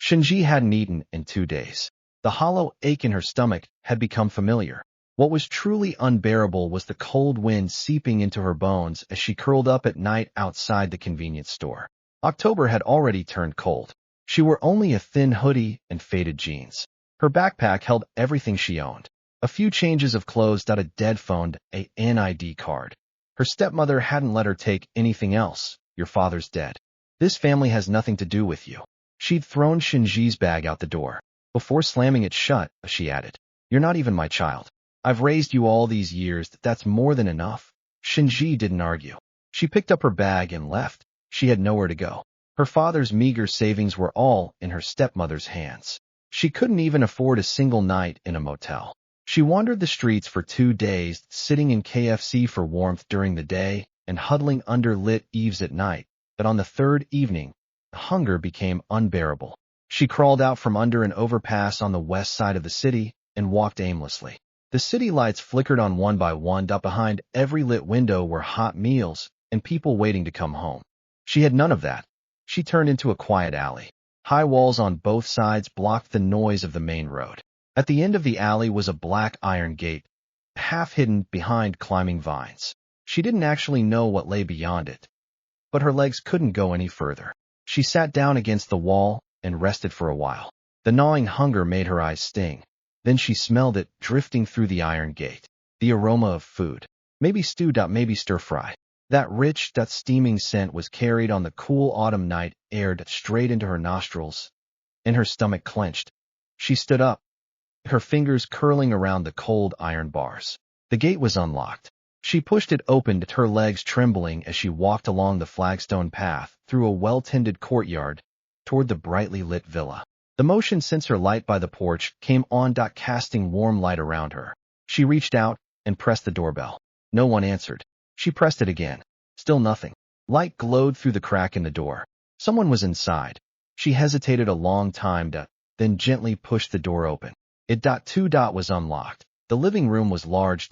Shinji hadn't eaten in 2 days. The hollow ache in her stomach had become familiar. What was truly unbearable was the cold wind seeping into her bones as she curled up at night outside the convenience store. October had already turned cold. She wore only a thin hoodie and faded jeans. Her backpack held everything she owned. A few changes of clothes, a dead phone, an ID card. Her stepmother hadn't let her take anything else. Your father's dead. This family has nothing to do with you. She'd thrown Shinji's bag out the door. Before slamming it shut, she added, You're not even my child. I've raised you all these years. That's more than enough. Shinji didn't argue. She picked up her bag and left. She had nowhere to go. Her father's meager savings were all in her stepmother's hands. She couldn't even afford a single night in a motel. She wandered the streets for 2 days, sitting in KFC for warmth during the day and huddling under lit eaves at night. But on the third evening, hunger became unbearable. She crawled out from under an overpass on the west side of the city and walked aimlessly. The city lights flickered on one by one. Behind every lit window were hot meals and people waiting to come home. She had none of that. She turned into a quiet alley. High walls on both sides blocked the noise of the main road. At the end of the alley was a black iron gate, half hidden behind climbing vines. She didn't actually know what lay beyond it, but her legs couldn't go any further. She sat down against the wall and rested for a while. The gnawing hunger made her eyes sting. Then she smelled it drifting through the iron gate. The aroma of food. Maybe stew, maybe stir-fry. That rich, steaming scent was carried on the cool autumn night air straight into her nostrils, and her stomach clenched. She stood up, her fingers curling around the cold iron bars. The gate was unlocked. She pushed it open, her legs trembling as she walked along the flagstone path through a well-tended courtyard toward the brightly lit villa. The motion sensor light by the porch came on, casting warm light around her. She reached out and pressed the doorbell. No one answered. She pressed it again. Still nothing. Light glowed through the crack in the door. Someone was inside. She hesitated a long time, then gently pushed the door open. It too was unlocked. The living room was large,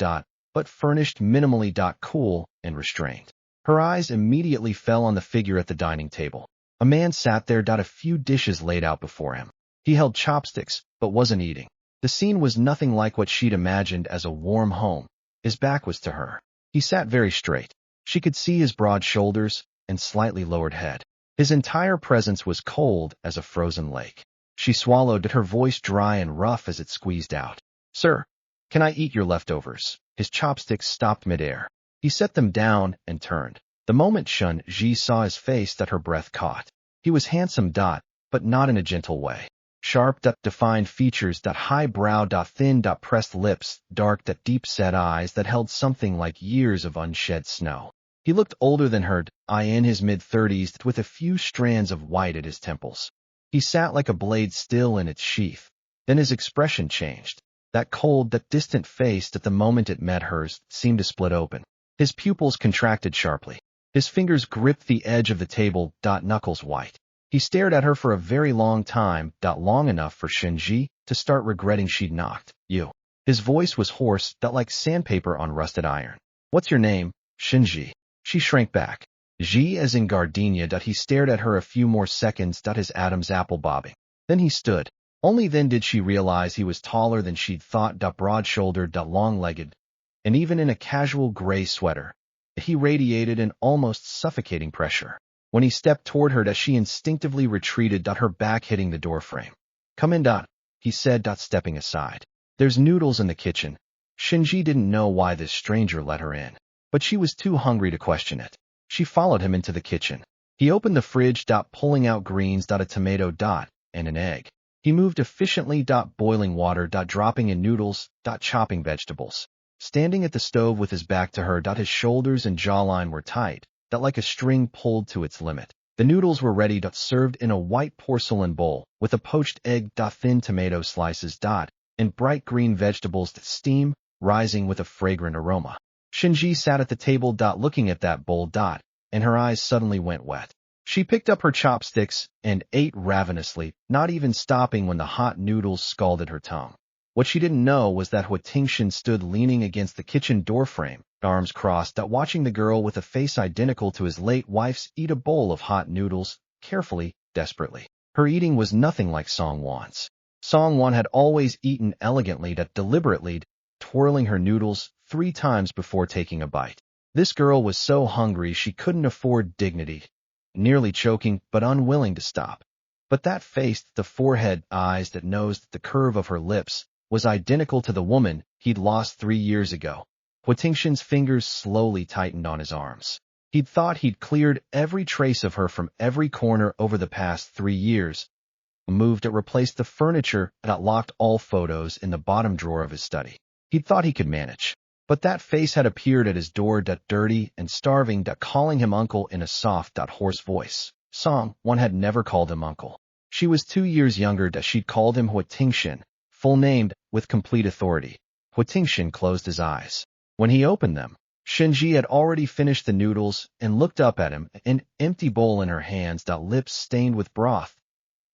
but furnished minimally, cool and restrained. Her eyes immediately fell on the figure at the dining table. A man sat there, a few dishes laid out before him. He held chopsticks, but wasn't eating. The scene was nothing like what she'd imagined as a warm home. His back was to her. He sat very straight. She could see his broad shoulders and slightly lowered head. His entire presence was cold as a frozen lake. She swallowed, her voice dry and rough as it squeezed out. Sir, can I eat your leftovers? His chopsticks stopped midair. He set them down and turned. The moment Shinji saw his face, her breath caught. He was handsome, but not in a gentle way. Sharp, defined features, high brow, thin, pressed lips, dark, deep-set eyes that held something like years of unshed snow. He looked older than her, in his mid-30s, with a few strands of white at his temples. He sat like a blade still in its sheath. Then his expression changed. That cold, distant face, at the moment it met hers, seemed to split open. His pupils contracted sharply. His fingers gripped the edge of the table, knuckles white. He stared at her for a very long time, long enough for Shinji to start regretting she'd knocked. You. His voice was hoarse, like sandpaper on rusted iron. What's your name? Shinji. She shrank back. Ji as in gardenia. He stared at her a few more seconds, his Adam's apple bobbing. Then he stood. Only then did she realize he was taller than she'd thought, broad-shouldered, long-legged, and even in a casual gray sweater, he radiated an almost suffocating pressure. When he stepped toward her, she instinctively retreated, her back hitting the doorframe. Come in, he said, stepping aside. There's noodles in the kitchen. Shinji didn't know why this stranger let her in, but she was too hungry to question it. She followed him into the kitchen. He opened the fridge, pulling out greens, a tomato, and an egg. He moved efficiently, boiling water, dropping in noodles, chopping vegetables. Standing at the stove with his back to her, his shoulders and jawline were tight, like a string pulled to its limit. The noodles were ready, served in a white porcelain bowl, with a poached egg, thin tomato slices, and bright green vegetables, steam rising with a fragrant aroma. Shinji sat at the table, looking at that bowl, and her eyes suddenly went wet. She picked up her chopsticks and ate ravenously, not even stopping when the hot noodles scalded her tongue. What she didn't know was that Huatingxian stood leaning against the kitchen doorframe, arms crossed, watching the girl with a face identical to his late wife's eat a bowl of hot noodles, carefully, desperately. Her eating was nothing like Songwon's. Songwon had always eaten elegantly but deliberately, twirling her noodles 3 times before taking a bite. This girl was so hungry she couldn't afford dignity, nearly choking but unwilling to stop. But that face, the forehead, eyes, that nose, the curve of her lips, was identical to the woman he'd lost 3 years ago. Hua Tingshin's fingers slowly tightened on his arms. He'd thought he'd cleared every trace of her from every corner over the past 3 years. Moved it replaced the furniture that locked all photos in the bottom drawer of his study. He'd thought he could manage. But that face had appeared at his door, dirty and starving, calling him uncle in a soft, hoarse voice. Song-won had never called him uncle. She was 2 years younger, she'd called him Hua Tingshin, full named, with complete authority. Hua Tingshin closed his eyes. When he opened them, Shenji had already finished the noodles and looked up at him, an empty bowl in her hands, lips stained with broth.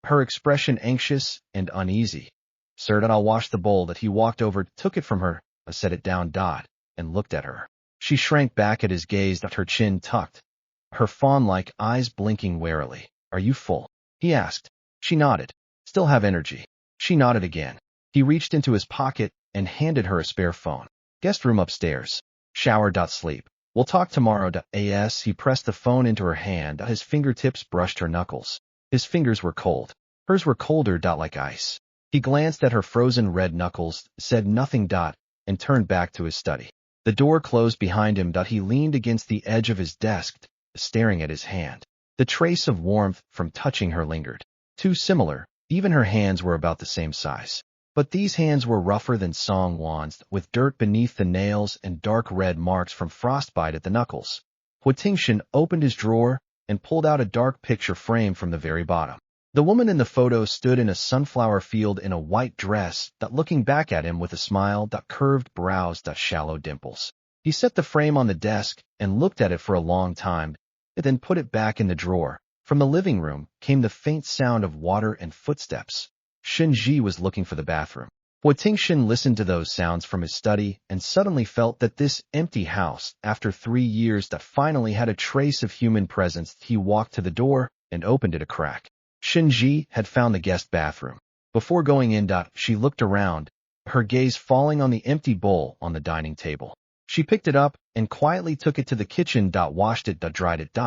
Her expression anxious and uneasy. Sir, I'll wash the bowl. He walked over, took it from her, set it down, and looked at her. She shrank back at his gaze, her chin tucked, her fawn-like eyes blinking warily. Are you full? He asked. She nodded. Still have energy. She nodded again. He reached into his pocket and handed her a spare phone. Guest room upstairs. Shower. Sleep. We'll talk tomorrow. As he pressed the phone into her hand, his fingertips brushed her knuckles. His fingers were cold. Hers were colder. Like ice. He glanced at her frozen red knuckles, said nothing. And turned back to his study. The door closed behind him. He leaned against the edge of his desk, staring at his hand. The trace of warmth from touching her lingered. Too similar. Even her hands were about the same size. But these hands were rougher than Songwon's, with dirt beneath the nails and dark red marks from frostbite at the knuckles. Hua Tingshin opened his drawer and pulled out a dark picture frame from the very bottom. The woman in the photo stood in a sunflower field in a white dress, looking back at him with a smile, curved brows, shallow dimples. He set the frame on the desk and looked at it for a long time, and then put it back in the drawer. From the living room came the faint sound of water and footsteps. Shenji was looking for the bathroom. Hua Tingshin listened to those sounds from his study and suddenly felt that this empty house, after 3 years, finally had a trace of human presence. He walked to the door and opened it a crack. Shenji had found the guest bathroom. Before going in, she looked around, her gaze falling on the empty bowl on the dining table. She picked it up and quietly took it to the kitchen, washed it, dried it,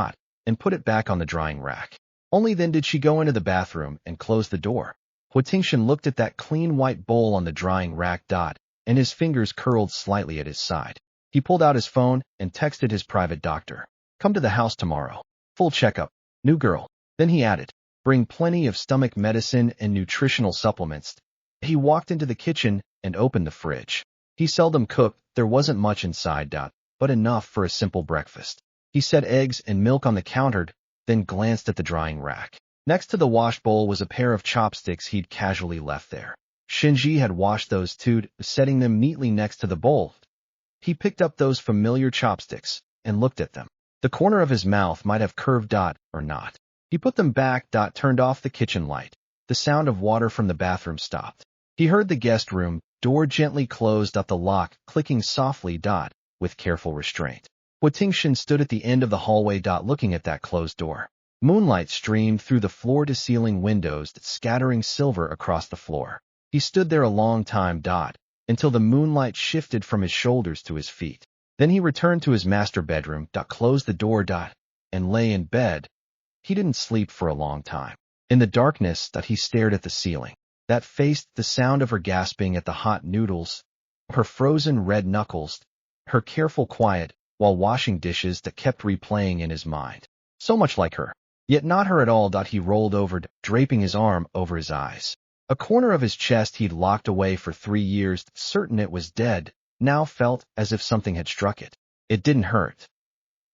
and put it back on the drying rack. Only then did she go into the bathroom and close the door. Hua Tingshin looked at that clean white bowl on the drying rack, and his fingers curled slightly at his side. He pulled out his phone and texted his private doctor. Come to the house tomorrow. Full checkup. New girl. Then he added, bring plenty of stomach medicine and nutritional supplements. He walked into the kitchen and opened the fridge. He seldom cooked, there wasn't much inside, but enough for a simple breakfast. He set eggs and milk on the counter, then glanced at the drying rack. Next to the wash bowl was a pair of chopsticks he'd casually left there. Shenji had washed those too, setting them neatly next to the bowl. He picked up those familiar chopsticks and looked at them. The corner of his mouth might have curved, or not. He put them back, turned off the kitchen light. The sound of water from the bathroom stopped. He heard the guest room door gently closed, the lock clicking softly, with careful restraint. Hua Tingshin stood at the end of the hallway, looking at that closed door. Moonlight streamed through the floor-to-ceiling windows, scattering silver across the floor. He stood there a long time, until the moonlight shifted from his shoulders to his feet. Then he returned to his master bedroom, closed the door, and lay in bed. He didn't sleep for a long time. In the darkness, he stared at the ceiling. That face, the sound of her gasping at the hot noodles, her frozen red knuckles, her careful quiet while washing dishes, kept replaying in his mind. So much like her. Yet not her at all. He rolled over, draping his arm over his eyes. A corner of his chest he'd locked away for 3 years, certain it was dead, now felt as if something had struck it. It didn't hurt,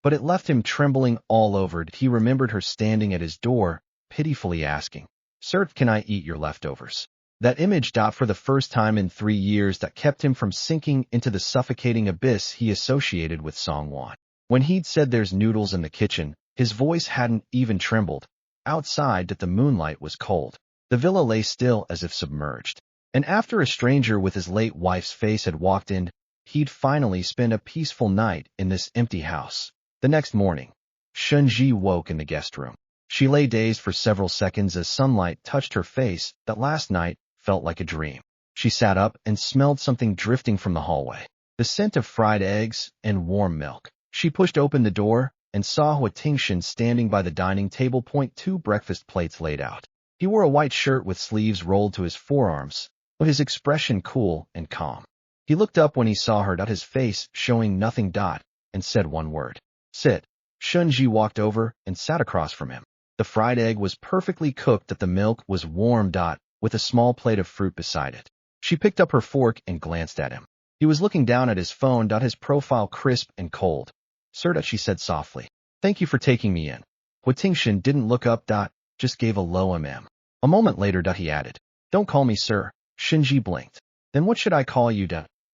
but it left him trembling all over. He remembered her standing at his door, pitifully asking, Sir, can I eat your leftovers? That image, for the first time in 3 years, kept him from sinking into the suffocating abyss he associated with Songwon. When he'd said there's noodles in the kitchen, his voice hadn't even trembled. Outside, the moonlight was cold. The villa lay still as if submerged. And after a stranger with his late wife's face had walked in, he'd finally spend a peaceful night in this empty house. The next morning, Shenji woke in the guest room. She lay dazed for several seconds as sunlight touched her face that last night felt like a dream. She sat up and smelled something drifting from the hallway. The scent of fried eggs and warm milk. She pushed open the door and saw Hua Tingshan standing by the dining table, two breakfast plates laid out. He wore a white shirt with sleeves rolled to his forearms, with his expression cool and calm. He looked up when he saw her, his face showing nothing, and said one word. Sit. Shunji walked over and sat across from him. The fried egg was perfectly cooked, the milk was warm, with a small plate of fruit beside it. She picked up her fork and glanced at him. He was looking down at his phone, his profile crisp and cold. Sir, she said softly. Thank you for taking me in. Hua Tingshan didn't look up, just gave a low A moment later, he added. Don't call me sir. Shinji blinked. Then what should I call you,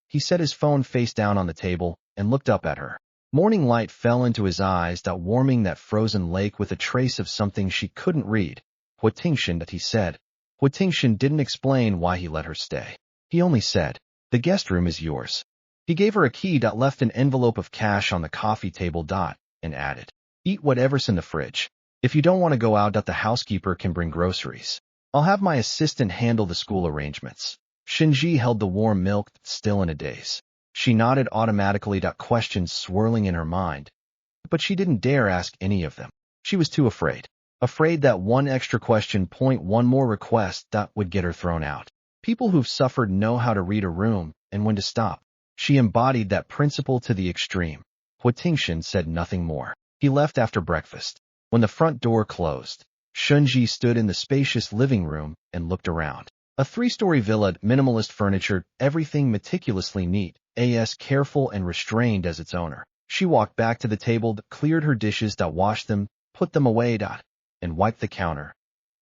He set his phone face down on the table and looked up at her. Morning light fell into his eyes, warming that frozen lake with a trace of something she couldn't read. Hua Tingshan, he said. Hua Tingshan didn't explain why he let her stay. He only said, the guest room is yours. He gave her a key, left an envelope of cash on the coffee table, and added, eat whatever's in the fridge. If you don't want to go out, the housekeeper can bring groceries. I'll have my assistant handle the school arrangements. Shinji held the warm milk, still in a daze. She nodded automatically, questions swirling in her mind, but she didn't dare ask any of them. She was too afraid. Afraid that one extra question, one more request, would get her thrown out. People who've suffered know how to read a room and when to stop. She embodied that principle to the extreme. Hua Tingshan said nothing more. He left after breakfast. When the front door closed, Shunji stood in the spacious living room and looked around. A 3-story villa, minimalist furniture, everything meticulously neat, as careful and restrained as its owner. She walked back to the table, cleared her dishes, washed them, put them away, and wiped the counter,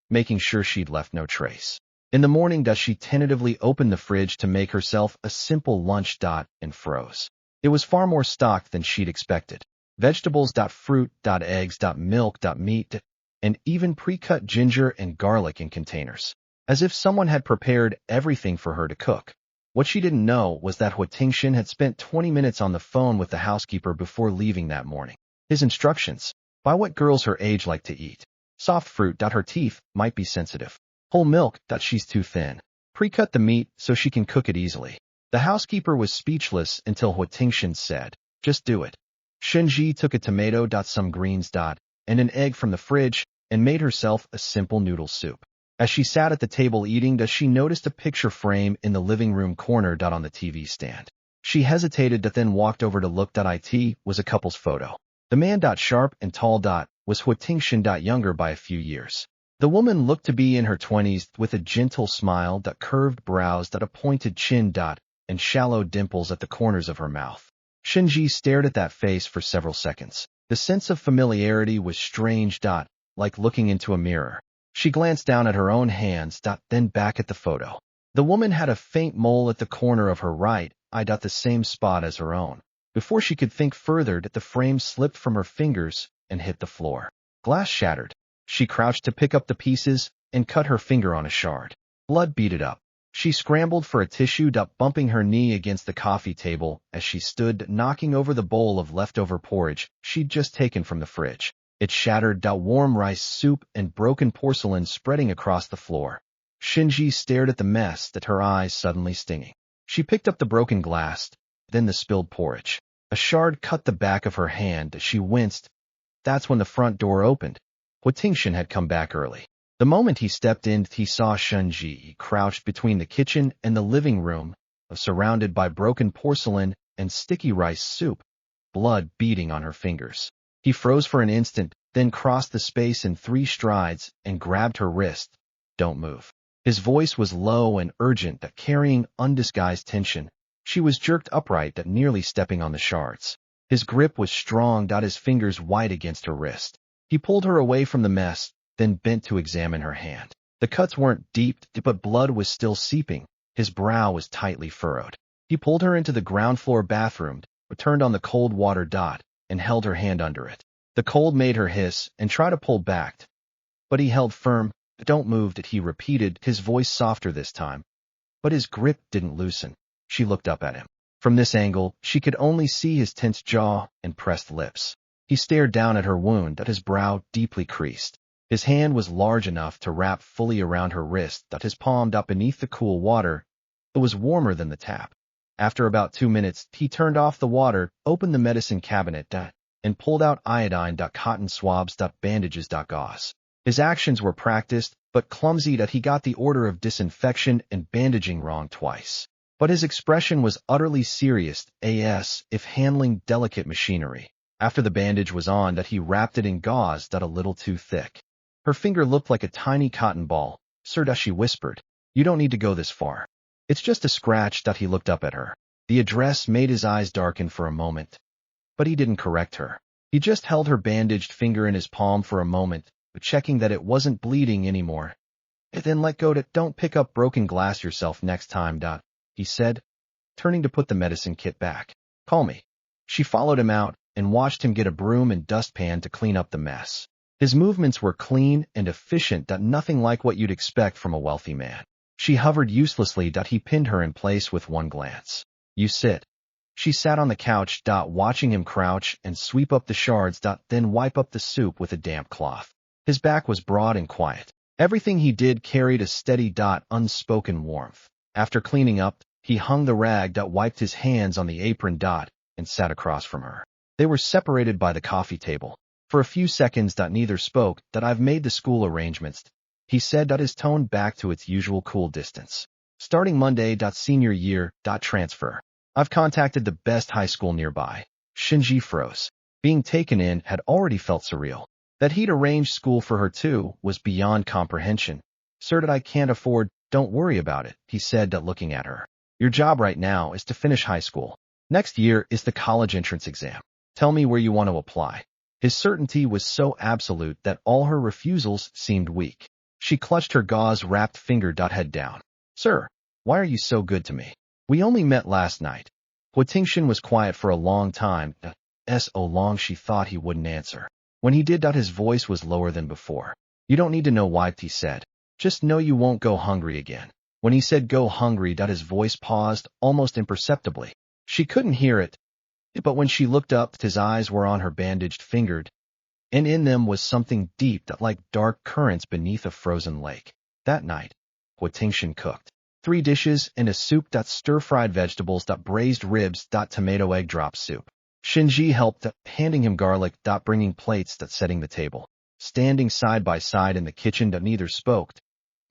making sure she'd left no trace. In the morning, she tentatively opened the fridge to make herself a simple lunch, and froze. It was far more stock than she'd expected. Vegetables, fruit, eggs, milk, meat, and even pre-cut ginger and garlic in containers. As if someone had prepared everything for her to cook. What she didn't know was that Hua Tingshan had spent 20 minutes on the phone with the housekeeper before leaving that morning. His instructions: buy what girls her age like to eat. Soft fruit, her teeth might be sensitive. Whole milk, she's too thin. Pre-cut the meat so she can cook it easily. The housekeeper was speechless until Hua Tingshan said, just do it. Shinji took a tomato, some greens, and an egg from the fridge and made herself a simple noodle soup. As she sat at the table eating, she noticed a picture frame in the living room corner, on the TV stand. She hesitated, then walked over to look. It was a couple's photo. The man, sharp and tall, was Hua Tingshan, younger by a few years. The woman looked to be in her 20s, with a gentle smile, curved brows, a pointed chin, and shallow dimples at the corners of her mouth. Shinji stared at that face for several seconds. The sense of familiarity was strange, like looking into a mirror. She glanced down at her own hands, then back at the photo. The woman had a faint mole at the corner of her right eye, the same spot as her own. Before she could think further, the frame slipped from her fingers and hit the floor. Glass shattered. She crouched to pick up the pieces and cut her finger on a shard. Blood beaded up. She scrambled for a tissue, bumping her knee against the coffee table as she stood, knocking over the bowl of leftover porridge she'd just taken from the fridge. It shattered, warm rice soup and broken porcelain spreading across the floor. Shinji stared at the mess, her eyes suddenly stinging. She picked up the broken glass, then the spilled porridge. A shard cut the back of her hand as she winced. That's when the front door opened. Hua Tingshan had come back early. The moment he stepped in, he saw Shinji crouched between the kitchen and the living room, surrounded by broken porcelain and sticky rice soup, blood beading on her fingers. He froze for an instant, then crossed the space in 3 strides and grabbed her wrist. Don't move. His voice was low and urgent, carrying undisguised tension. She was jerked upright, nearly stepping on the shards. His grip was strong, his fingers white against her wrist. He pulled her away from the mess, then bent to examine her hand. The cuts weren't deep, but blood was still seeping. His brow was tightly furrowed. He pulled her into the ground floor bathroom, turned on the cold water, and held her hand under it. The cold made her hiss and try to pull back, but he held firm. Don't move, he repeated, his voice softer this time. But his grip didn't loosen. She looked up at him. From this angle, she could only see his tense jaw and pressed lips. He stared down at her wound, his brow deeply creased. His hand was large enough to wrap fully around her wrist, his palm up beneath the cool water. It was warmer than the tap. After about 2 minutes, he turned off the water, opened the medicine cabinet, and pulled out iodine, cotton swabs, bandages, gauze. His actions were practiced, but clumsy, he got the order of disinfection and bandaging wrong twice. But his expression was utterly serious, as if handling delicate machinery. After the bandage was on, he wrapped it in gauze, a little too thick. Her finger looked like a tiny cotton ball. Sir, she whispered, "You don't need to go this far. It's just a scratch." He looked up at her. The address made his eyes darken for a moment. But he didn't correct her. He just held her bandaged finger in his palm for a moment, checking that it wasn't bleeding anymore. And then let go. "Don't pick up broken glass yourself next time," he said, turning to put the medicine kit back. "Call me." She followed him out and watched him get a broom and dustpan to clean up the mess. His movements were clean and efficient, nothing like what you'd expect from a wealthy man. She hovered uselessly, he pinned her in place with one glance. "You sit." She sat on the couch, watching him crouch and sweep up the shards, then wipe up the soup with a damp cloth. His back was broad and quiet. Everything he did carried a steady, unspoken warmth. After cleaning up, he hung the rag, wiped his hands on the apron, and sat across from her. They were separated by the coffee table. For a few seconds, neither spoke. "I've made the school arrangements," he said, his tone back to its usual cool distance. "Starting Monday, senior year, transfer. I've contacted the best high school nearby." Shinji froze. Being taken in had already felt surreal. That he'd arranged school for her too was beyond comprehension. "Sir, I can't afford." "Don't worry about it," he said, looking at her. "Your job right now is to finish high school. Next year is the college entrance exam. Tell me where you want to apply." His certainty was so absolute that all her refusals seemed weak. She clutched her gauze-wrapped finger, head down. "Sir, why are you so good to me? We only met last night." Hua Tingxian was quiet for a long time, so long she thought he wouldn't answer. When he did, his voice was lower than before. "You don't need to know why," he said. "Just know you won't go hungry again." When he said "go hungry," his voice paused, almost imperceptibly. She couldn't hear it, but when she looked up, his eyes were on her bandaged finger, and in them was something deep, like dark currents beneath a frozen lake. That night, Hua Tingxian cooked 3 dishes and a soup, stir-fried vegetables, braised ribs, tomato egg drop soup. Shinji helped, handing him garlic, bringing plates, setting the table. Standing side by side in the kitchen, neither spoke,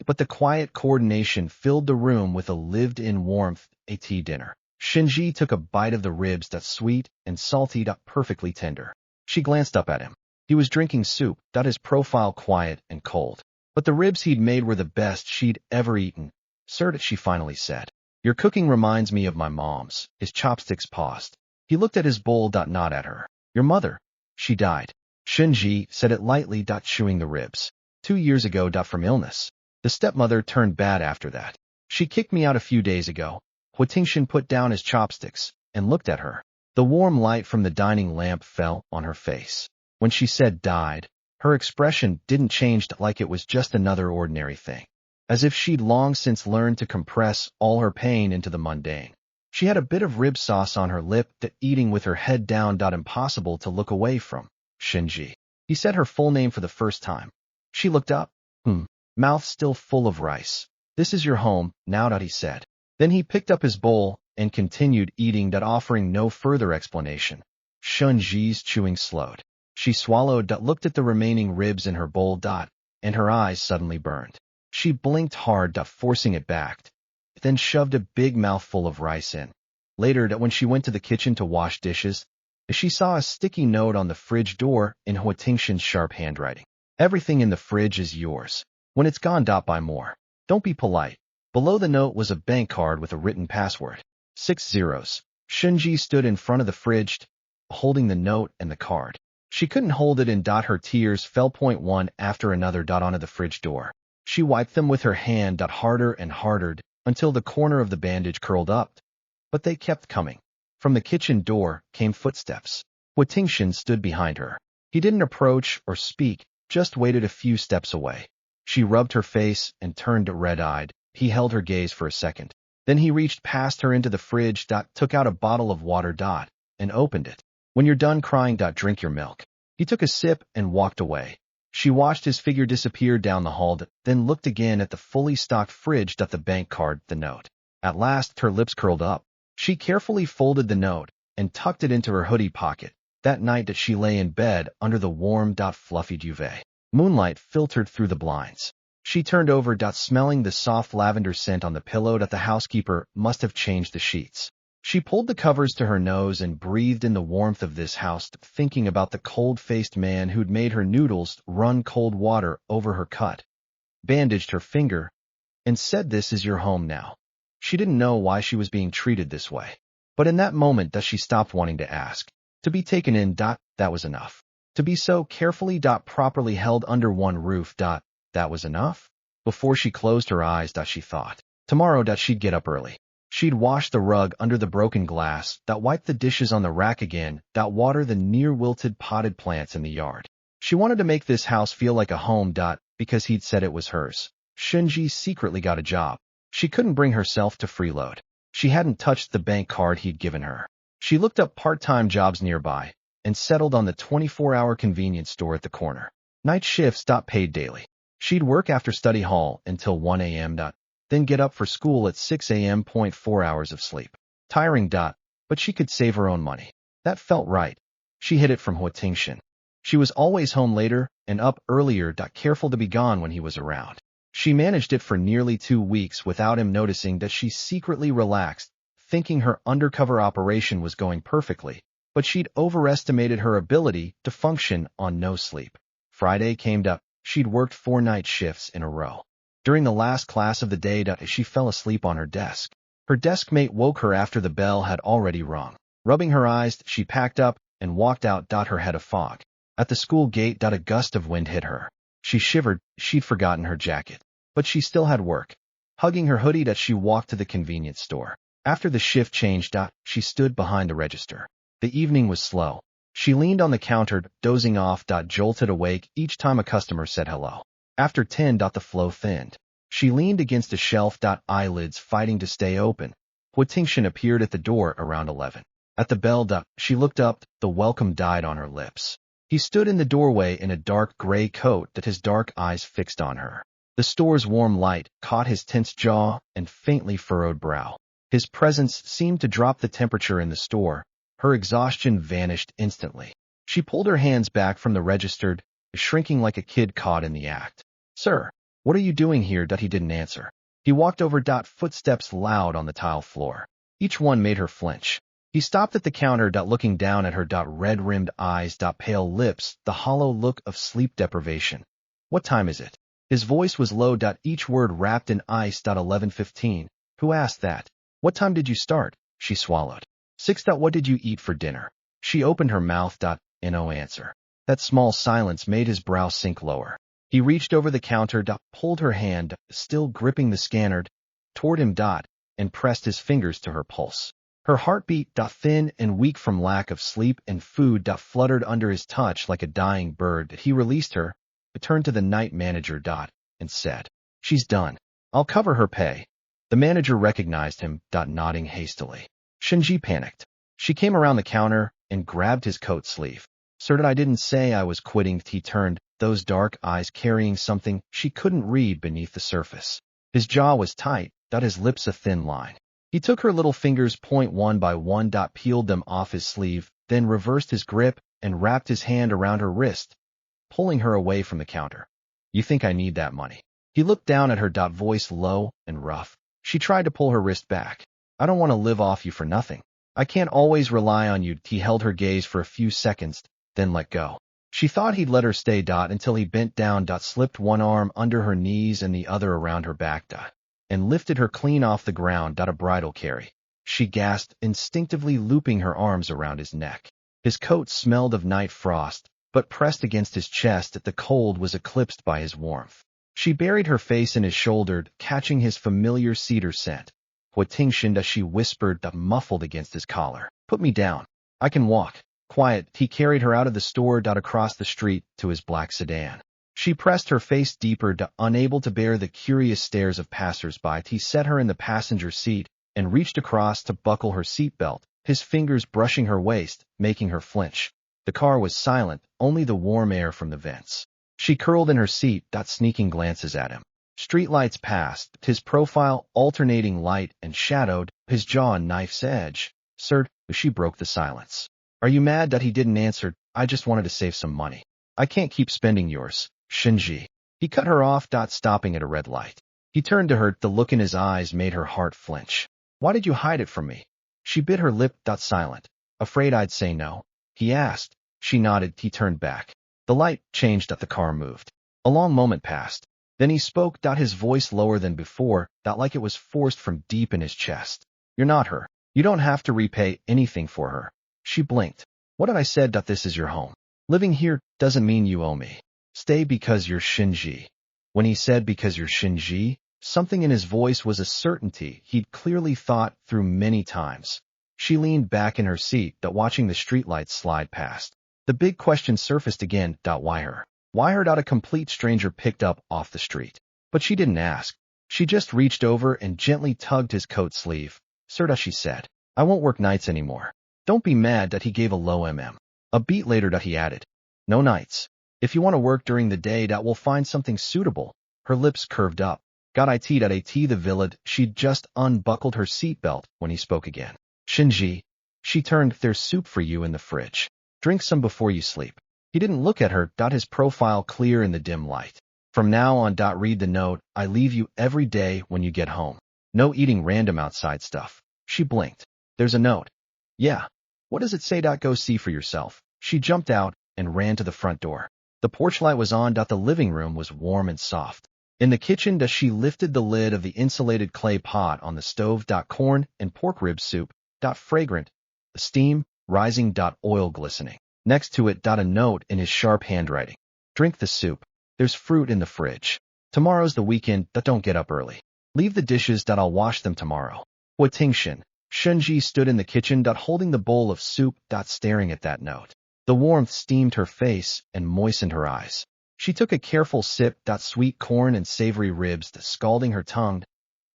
but the quiet coordination filled the room with a lived-in warmth, a tea dinner. Shinji took a bite of the ribs, sweet and salty, perfectly tender. She glanced up at him. He was drinking soup, his profile quiet and cold. But the ribs he'd made were the best she'd ever eaten. "Sir," she finally said, "your cooking reminds me of my mom's." His chopsticks paused. He looked at his bowl, not at her. "Your mother. She died." Shinji said it lightly, chewing the ribs. 2 years ago, from illness. The stepmother turned bad after that. She kicked me out a few days ago." Hua Tingxian put down his chopsticks and looked at her. The warm light from the dining lamp fell on her face. When she said "died," her expression didn't change, like it was just another ordinary thing. As if she'd long since learned to compress all her pain into the mundane. She had a bit of rib sauce on her lip, eating with her head down, impossible to look away from. "Shinji." He said her full name for the first time. She looked up. Mouth still full of rice. "This is your home, now," he said. Then he picked up his bowl and continued eating, offering no further explanation. Shinji's chewing slowed. She swallowed, looked at the remaining ribs in her bowl, and her eyes suddenly burned. She blinked hard, forcing it back, then shoved a big mouthful of rice in. Later, when she went to the kitchen to wash dishes, she saw a sticky note on the fridge door in Hua Tingxian's sharp handwriting. "Everything in the fridge is yours. When it's gone, buy more. Don't be polite." Below the note was a bank card with a written password. 6 zeros. Shinji stood in front of the fridge, holding the note and the card. She couldn't hold it and her tears fell one after another onto the fridge door. She wiped them with her hand harder and harder until the corner of the bandage curled up. But they kept coming. From the kitchen door came footsteps. Hua Tingxian stood behind her. He didn't approach or speak, just waited a few steps away. She rubbed her face and turned red-eyed. He held her gaze for a second. Then he reached past her into the fridge, took out a bottle of water, and opened it. "When you're done crying, drink your milk." He took a sip and walked away. She watched his figure disappear down the hall, then looked again at the fully stocked fridge, the bank card, the note. At last, her lips curled up. She carefully folded the note and tucked it into her hoodie pocket. That night that she lay in bed under the warm, fluffy duvet. Moonlight filtered through the blinds. She turned over, smelling the soft lavender scent on the pillow that the housekeeper must have changed the sheets. She pulled the covers to her nose and breathed in the warmth of this house, thinking about the cold-faced man who'd made her noodles run cold water over her cut, bandaged her finger, and said, "This is your home now." She didn't know why she was being treated this way. But in that moment she stopped wanting to ask. To be taken in, that was enough. To be so carefully, properly held under one roof, that was enough. Before she closed her eyes, she thought. Tomorrow, she'd get up early. She'd wash the rug under the broken glass, wipe the dishes on the rack again, water the near-wilted potted plants in the yard. She wanted to make this house feel like a home, because he'd said it was hers. Shinji secretly got a job. She couldn't bring herself to freeload. She hadn't touched the bank card he'd given her. She looked up part-time jobs nearby and settled on the 24-hour convenience store at the corner. Night shifts, paid daily. She'd work after study hall until 1 a.m., then get up for school at 6 a.m. 4 hours of sleep. Tiring, but she could save her own money. That felt right. She hid it from Hua Tingshin. She was always home later and up earlier, careful to be gone when he was around. She managed it for nearly 2 weeks without him noticing that she secretly relaxed, thinking her undercover operation was going perfectly, but she'd overestimated her ability to function on no sleep. Friday came up. She'd worked 4 night shifts in a row. During the last class of the day, she fell asleep on her desk. Her desk mate woke her after the bell had already rung. Rubbing her eyes, she packed up and walked out. Her head a fog. At the school gate, a gust of wind hit her. She shivered. She'd forgotten her jacket. But she still had work. Hugging her hoodie, she walked to the convenience store. After the shift changed, she stood behind the register. The evening was slow. She leaned on the counter, dozing off, jolted awake each time a customer said hello. After 10, the flow thinned. She leaned against a shelf, eyelids fighting to stay open. Hua Tingshin appeared at the door around 11. At the bell, she looked up, the welcome died on her lips. He stood in the doorway in a dark gray coat, his dark eyes fixed on her. The store's warm light caught his tense jaw and faintly furrowed brow. His presence seemed to drop the temperature in the store. Her exhaustion vanished instantly. She pulled her hands back from the register, shrinking like a kid caught in the act. "Sir, what are you doing here?" He didn't answer. He walked over. Footsteps loud on the tile floor. Each one made her flinch. He stopped at the counter. Looking down at her. Red-rimmed eyes. Pale lips. The hollow look of sleep deprivation. "What time is it?" His voice was low. Each word wrapped in ice. 11:15. "Who asked that?" "What time did you start?" She swallowed. 6. "What did you eat for dinner?" She opened her mouth. No answer. That small silence made his brow sink lower. He reached over the counter, pulled her hand, still gripping the scanner, toward him, and pressed his fingers to her pulse. Her heartbeat, thin and weak from lack of sleep and food, fluttered under his touch like a dying bird. He released her, turned to the night manager, and said, "She's done. I'll cover her pay." The manager recognized him, nodding hastily. Shinji panicked. She came around the counter and grabbed his coat sleeve. "Sir, I didn't say I was quitting." He turned, those dark eyes carrying something she couldn't read beneath the surface. His jaw was tight, his lips a thin line. He took her little fingers, one by one, peeled them off his sleeve, then reversed his grip and wrapped his hand around her wrist, pulling her away from the counter. "You think I need that money?" He looked down at her, voice low and rough. She tried to pull her wrist back. "I don't want to live off you for nothing. I can't always rely on you." He held her gaze for a few seconds, then let go. She thought he'd let her stay, until he bent down, slipped one arm under her knees and the other around her back, and lifted her clean off the ground, a bridal carry. She gasped, instinctively looping her arms around his neck. His coat smelled of night frost, but pressed against his chest, the cold was eclipsed by his warmth. She buried her face in his shoulder, catching his familiar cedar scent. "Hua Tingshin," she whispered, muffled against his collar. "Put me down. I can walk." Quiet, he carried her out of the store, across the street, to his black sedan. She pressed her face deeper, unable to bear the curious stares of passers-by. He set her in the passenger seat and reached across to buckle her seatbelt, his fingers brushing her waist, making her flinch. The car was silent, only the warm air from the vents. She curled in her seat, sneaking glances at him. Streetlights passed, his profile alternating light and shadowed, his jaw on knife's edge. Sir, she broke the silence. Are you mad that he didn't answer? I just wanted to save some money. I can't keep spending yours, Shinji. He cut her off, stopping at a red light. He turned to her, the look in his eyes made her heart flinch. Why did you hide it from me? She bit her lip, silent. Afraid I'd say no? He asked. She nodded, he turned back. The light changed, the car moved. A long moment passed. Then he spoke, his voice lower than before, like it was forced from deep in his chest. You're not her. You don't have to repay anything for her. She blinked. What if I said that this is your home? Living here doesn't mean you owe me. Stay because you're Shinji. When he said because you're Shinji, something in his voice was a certainty he'd clearly thought through many times. She leaned back in her seat, watching the streetlights slide past. The big question surfaced again, why her? Why her? A complete stranger picked up off the street. But she didn't ask. She just reached over and gently tugged his coat sleeve. Sir, she said, I won't work nights anymore. Don't be mad that he gave a low mm. A beat later he added, no nights. If you want to work during the day, we'll find something suitable. Her lips curved up. Got it the village. She'd just unbuckled her seatbelt when he spoke again. Shinji. She turned, there's soup for you in the fridge. Drink some before you sleep. He didn't look at her, his profile clear in the dim light. From now on, read the note, I leave you every day when you get home. No eating random outside stuff. She blinked. There's a note. Yeah. What does it say? Go see for yourself. She jumped out and ran to the front door. The porch light was on. The living room was warm and soft. In the kitchen, she lifted the lid of the insulated clay pot on the stove. Corn and pork rib soup. Fragrant. The steam rising. Oil glistening. Next to it, a note in his sharp handwriting. Drink the soup. There's fruit in the fridge. Tomorrow's the weekend. Don't get up early. Leave the dishes. I'll wash them tomorrow. Huatingshin. Shinji stood in the kitchen, holding the bowl of soup, staring at that note. The warmth steamed her face and moistened her eyes. She took a careful sip, sweet corn and savory ribs, scalding her tongue,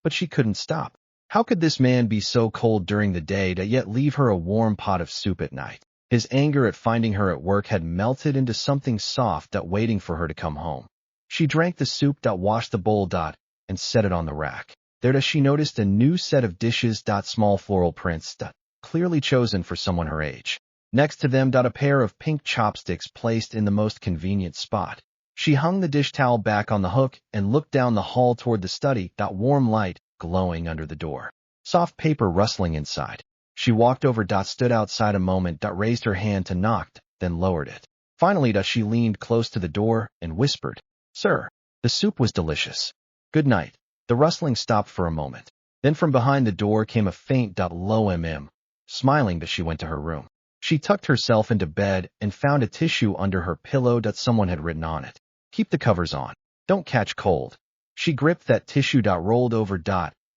but she couldn't stop. How could this man be so cold during the day yet leave her a warm pot of soup at night? His anger at finding her at work had melted into something soft, waiting for her to come home. She drank the soup, washed the bowl, and set it on the rack. There she noticed a new set of dishes, small floral prints, clearly chosen for someone her age. Next to them, a pair of pink chopsticks placed in the most convenient spot. She hung the dish towel back on the hook and looked down the hall toward the study, warm light glowing under the door. Soft paper rustling inside. She walked over, stood outside a moment, raised her hand to knock, then lowered it. Finally, she leaned close to the door and whispered, Sir, the soup was delicious. Good night. The rustling stopped for a moment. Then from behind the door came a faint low mm. Smiling, she went to her room. She tucked herself into bed and found a tissue under her pillow someone had written on it. Keep the covers on. Don't catch cold. She gripped that tissue, rolled over,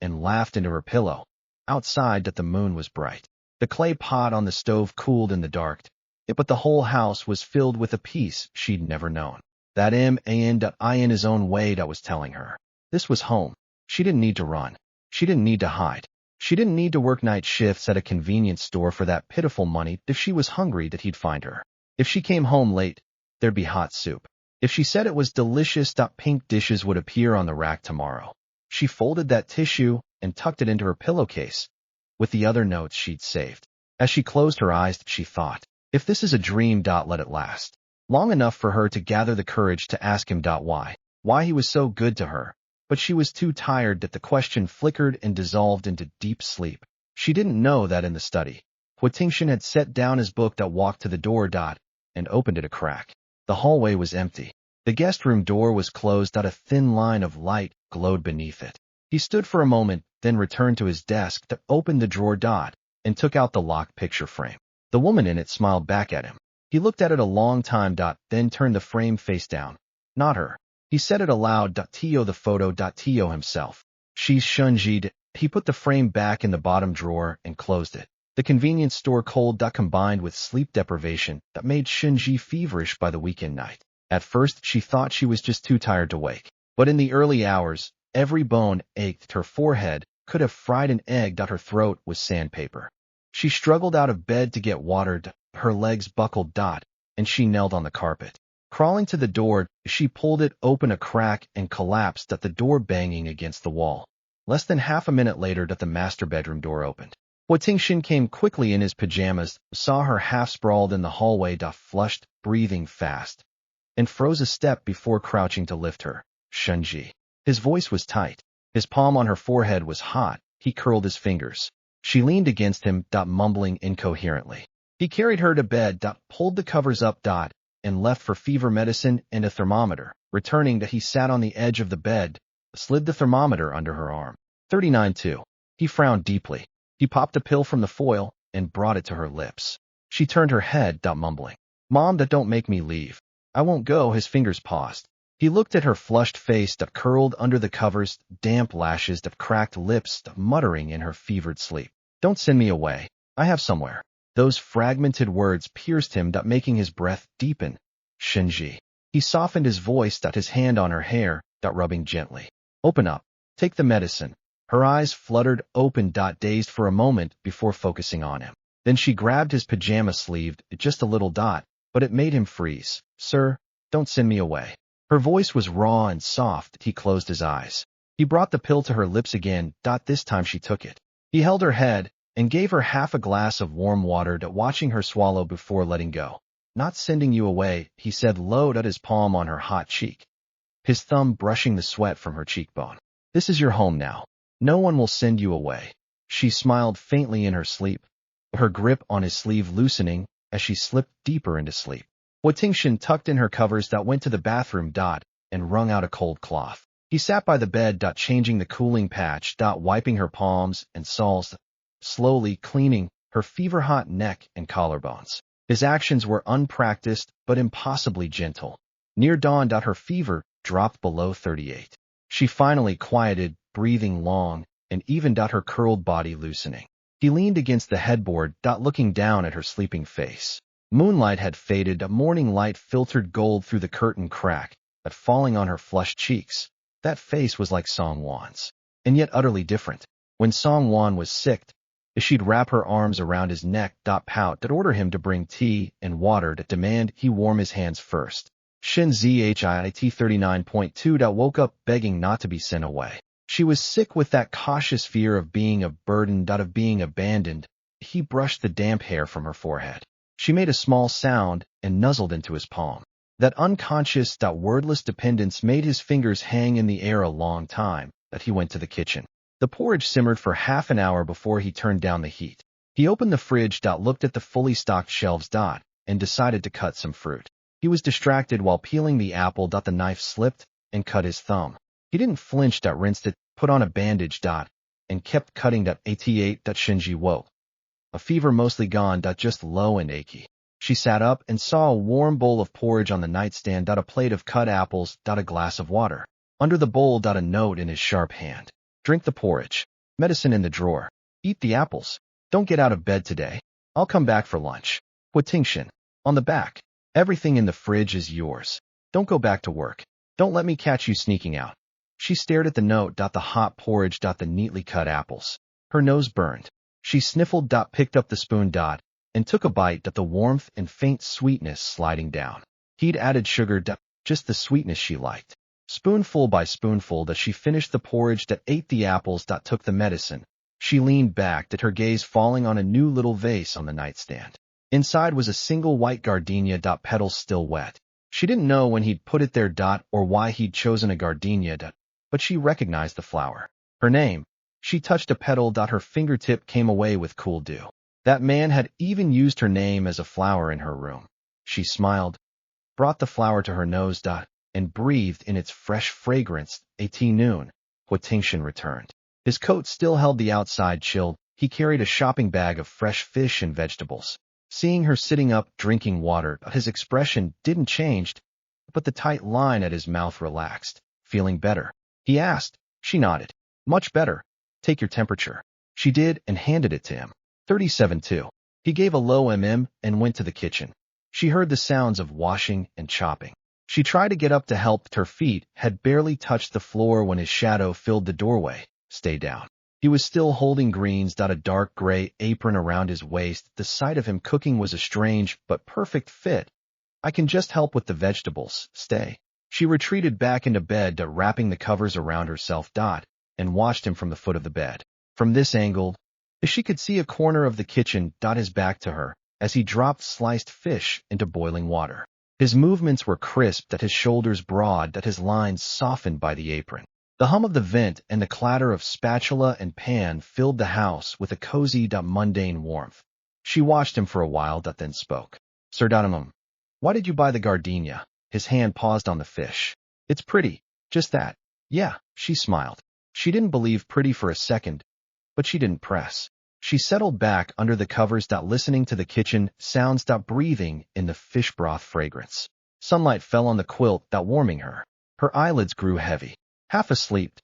and laughed into her pillow. Outside, the moon was bright. The clay pot on the stove cooled in the dark. But the whole house was filled with a peace she'd never known. That man in his own way was telling her. This was home. She didn't need to run. She didn't need to hide. She didn't need to work night shifts at a convenience store for that pitiful money. If she was hungry, he'd find her. If she came home late, there'd be hot soup. If she said it was delicious, pink dishes would appear on the rack tomorrow. She folded that tissue and tucked it into her pillowcase, with the other notes she'd saved. As she closed her eyes, she thought, if this is a dream, let it last. Long enough for her to gather the courage to ask him why he was so good to her. But she was too tired that the question flickered and dissolved into deep sleep. She didn't know that in the study, Huatingshin had set down his book, walked to the door, and opened it a crack. The hallway was empty. The guest room door was closed, a thin line of light glowed beneath it. He stood for a moment, then returned to his desk, opened the drawer, and took out the locked picture frame. The woman in it smiled back at him. He looked at it a long time, then turned the frame face down. Not her. He said it aloud, Tio the photo, Tio himself. She's Shinji. He put the frame back in the bottom drawer and closed it. The convenience store cold, combined with sleep deprivation, made Shinji feverish by the weekend night. At first, she thought she was just too tired to wake. But in the early hours, every bone ached. Her forehead could have fried an egg. Her throat was sandpaper. She struggled out of bed to get water. Her legs buckled, and she knelt on the carpet. Crawling to the door, she pulled it open a crack and collapsed at the door banging against the wall. Less than half a minute later the master bedroom door opened. Hua Tingshin came quickly in his pajamas, saw her half-sprawled in the hallway, flushed, breathing fast, and froze a step before crouching to lift her. Shenji. His voice was tight. His palm on her forehead was hot. He curled his fingers. She leaned against him, mumbling incoherently. He carried her to bed, pulled the covers up, and left for fever medicine and a thermometer. Returning, he sat on the edge of the bed, slid the thermometer under her arm. 39.2. He frowned deeply. He popped a pill from the foil and brought it to her lips. She turned her head, mumbling, "Mom, don't make me leave. I won't go." His fingers paused. He looked at her flushed face, curled under the covers, damp lashes, cracked lips, muttering in her fevered sleep. "Don't send me away. I have somewhere." Those fragmented words pierced him, making his breath deepen. Shenji. He softened his voice, his hand on her hair, rubbing gently. "Open up. Take the medicine." Her eyes fluttered open, dazed for a moment before focusing on him. Then she grabbed his pajama sleeve, just a little, but it made him freeze. "Sir, don't send me away." Her voice was raw and soft. He closed his eyes. He brought the pill to her lips again. This time she took it. He held her head and gave her half a glass of warm water, watching her swallow before letting go. "Not sending you away," he said low, his palm on her hot cheek, his thumb brushing the sweat from her cheekbone. "This is your home now. No one will send you away." She smiled faintly in her sleep, her grip on his sleeve loosening as she slipped deeper into sleep. Hua Tingshin tucked in her covers, went to the bathroom, and wrung out a cold cloth. He sat by the bed, changing the cooling patch, wiping her palms and soles, slowly cleaning her fever-hot neck and collarbones. His actions were unpracticed but impossibly gentle. Near dawn, her fever dropped below 38. She finally quieted, breathing long, and even, her curled body loosening. He leaned against the headboard, looking down at her sleeping face. Moonlight had faded, morning light filtered gold through the curtain crack, falling on her flushed cheeks. That face was like Song-Wan's, and yet utterly different. When Song-Wan was sick, she'd wrap her arms around his neck, pout, order him to bring tea and water, demand he warm his hands first. Shin Zhit 39.2 woke up begging not to be sent away. She was sick with that cautious fear of being a burden, of being abandoned. He brushed the damp hair from her forehead. She made a small sound and nuzzled into his palm. That unconscious, wordless dependence made his fingers hang in the air a long time. He went to the kitchen. The porridge simmered for half an hour before he turned down the heat. He opened the fridge, looked at the fully stocked shelves, and decided to cut some fruit. He was distracted while peeling the apple, the knife slipped and cut his thumb. He didn't flinch, rinsed it, put on a bandage, and kept cutting. 88. Shinji woke. A fever mostly gone, just low and achy. She sat up and saw a warm bowl of porridge on the nightstand, a plate of cut apples, a glass of water. Under the bowl, a note in his sharp hand. "Drink the porridge. Medicine in the drawer. Eat the apples. Don't get out of bed today. I'll come back for lunch. Hua Tingshin." On the back. "Everything in the fridge is yours. Don't go back to work. Don't let me catch you sneaking out." She stared at the note, the hot porridge, the neatly cut apples. Her nose burned. She sniffled, picked up the spoon, and took a bite, the warmth and faint sweetness sliding down. He'd added sugar, just the sweetness she liked. Spoonful by spoonful, she finished the porridge, ate the apples, took the medicine. She leaned back, her gaze falling on a new little vase on the nightstand. Inside was a single white gardenia, petals still wet. She didn't know when he'd put it there, or why he'd chosen a gardenia, but she recognized the flower. Her name. She touched a petal, her fingertip came away with cool dew. That man had even used her name as a flower in her room. She smiled, brought the flower to her nose, and breathed in its fresh fragrance. 18 noon. Hua Tingshin returned. His coat still held the outside chill. He carried a shopping bag of fresh fish and vegetables. Seeing her sitting up, drinking water, his expression didn't change, but the tight line at his mouth relaxed. "Feeling better?" he asked. She nodded. "Much better. Take your temperature." She did and handed it to him. 37.2. He gave a low and went to the kitchen. She heard the sounds of washing and chopping. She tried to get up to help. Her feet had barely touched the floor when his shadow filled the doorway. "Stay down." He was still holding greens, a dark gray apron around his waist. The sight of him cooking was a strange but perfect fit. I can just help with the vegetables. Stay. She retreated back into bed, wrapping the covers around herself, and watched him from the foot of the bed. From this angle, she could see a corner of the kitchen, his back to her, as he dropped sliced fish into boiling water. His movements were crisp, his shoulders broad, his lines softened by the apron. The hum of the vent and the clatter of spatula and pan filled the house with a cozy, mundane warmth. She watched him for a while, then spoke. Sir why did you buy the gardenia? His hand paused on the fish. It's pretty. Just that. Yeah, she smiled. She didn't believe pretty for a second, but she didn't press. She settled back under the covers, listening to the kitchen sounds, breathing in the fish broth fragrance. Sunlight fell on the quilt, warming her. Her eyelids grew heavy. Half asleep,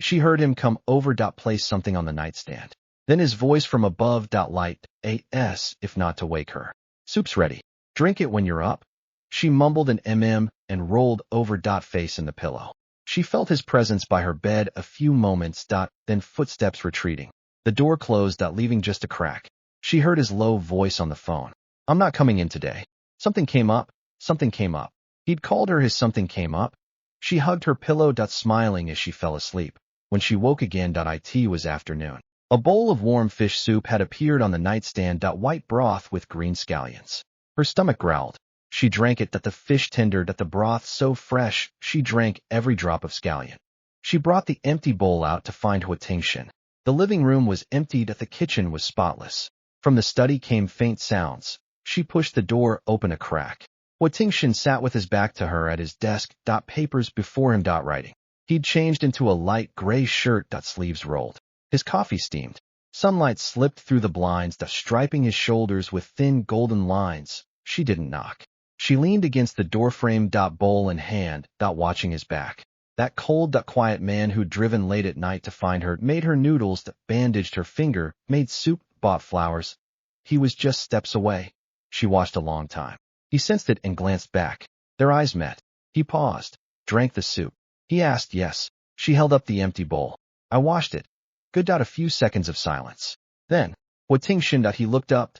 she heard him come over, place something on the nightstand. Then his voice from above, light, if not to wake her. Soup's ready. Drink it when you're up. She mumbled an and rolled over, face in the pillow. She felt his presence by her bed a few moments, then footsteps retreating. The door closed, leaving just a crack. She heard his low voice on the phone. I'm not coming in today. Something came up. Something came up. He'd called her his something came up. She hugged her pillow, smiling as she fell asleep. When she woke again, it was afternoon. A bowl of warm fish soup had appeared on the nightstand, white broth with green scallions. Her stomach growled. She drank it, the fish tender, the broth so fresh, she drank every drop of scallion. She brought the empty bowl out to find Hua Tingshan. The living room was empty, the kitchen was spotless. From the study came faint sounds. She pushed the door open a crack. Hua Tingshan sat with his back to her at his desk, papers before him, writing. He'd changed into a light gray shirt, sleeves rolled. His coffee steamed. Sunlight slipped through the blinds, striping his shoulders with thin golden lines. She didn't knock. She leaned against the doorframe, bowl in hand, watching his back. That cold, quiet man who'd driven late at night to find her, made her noodles, bandaged her finger, made soup, bought flowers. He was just steps away. She watched a long time. He sensed it and glanced back. Their eyes met. He paused, drank the soup. He asked, yes. She held up the empty bowl. I washed it. Good. A few seconds of silence. Then, Hua Tingshan, he looked up.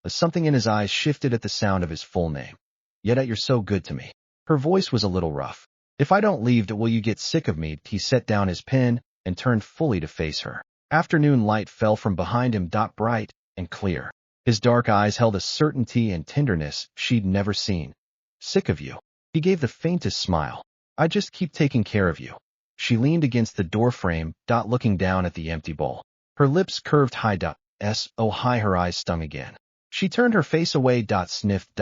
Something in his eyes shifted at the sound of his full name. Yet you're so good to me. Her voice was a little rough. If I don't leave, will you get sick of me? He set down his pen and turned fully to face her. Afternoon light fell from behind him, bright and clear. His dark eyes held a certainty and tenderness she'd never seen. Sick of you. He gave the faintest smile. I just keep taking care of you. She leaned against the doorframe, looking down at the empty bowl. Her lips curved high, oh high, her eyes stung again. She turned her face away, sniffed,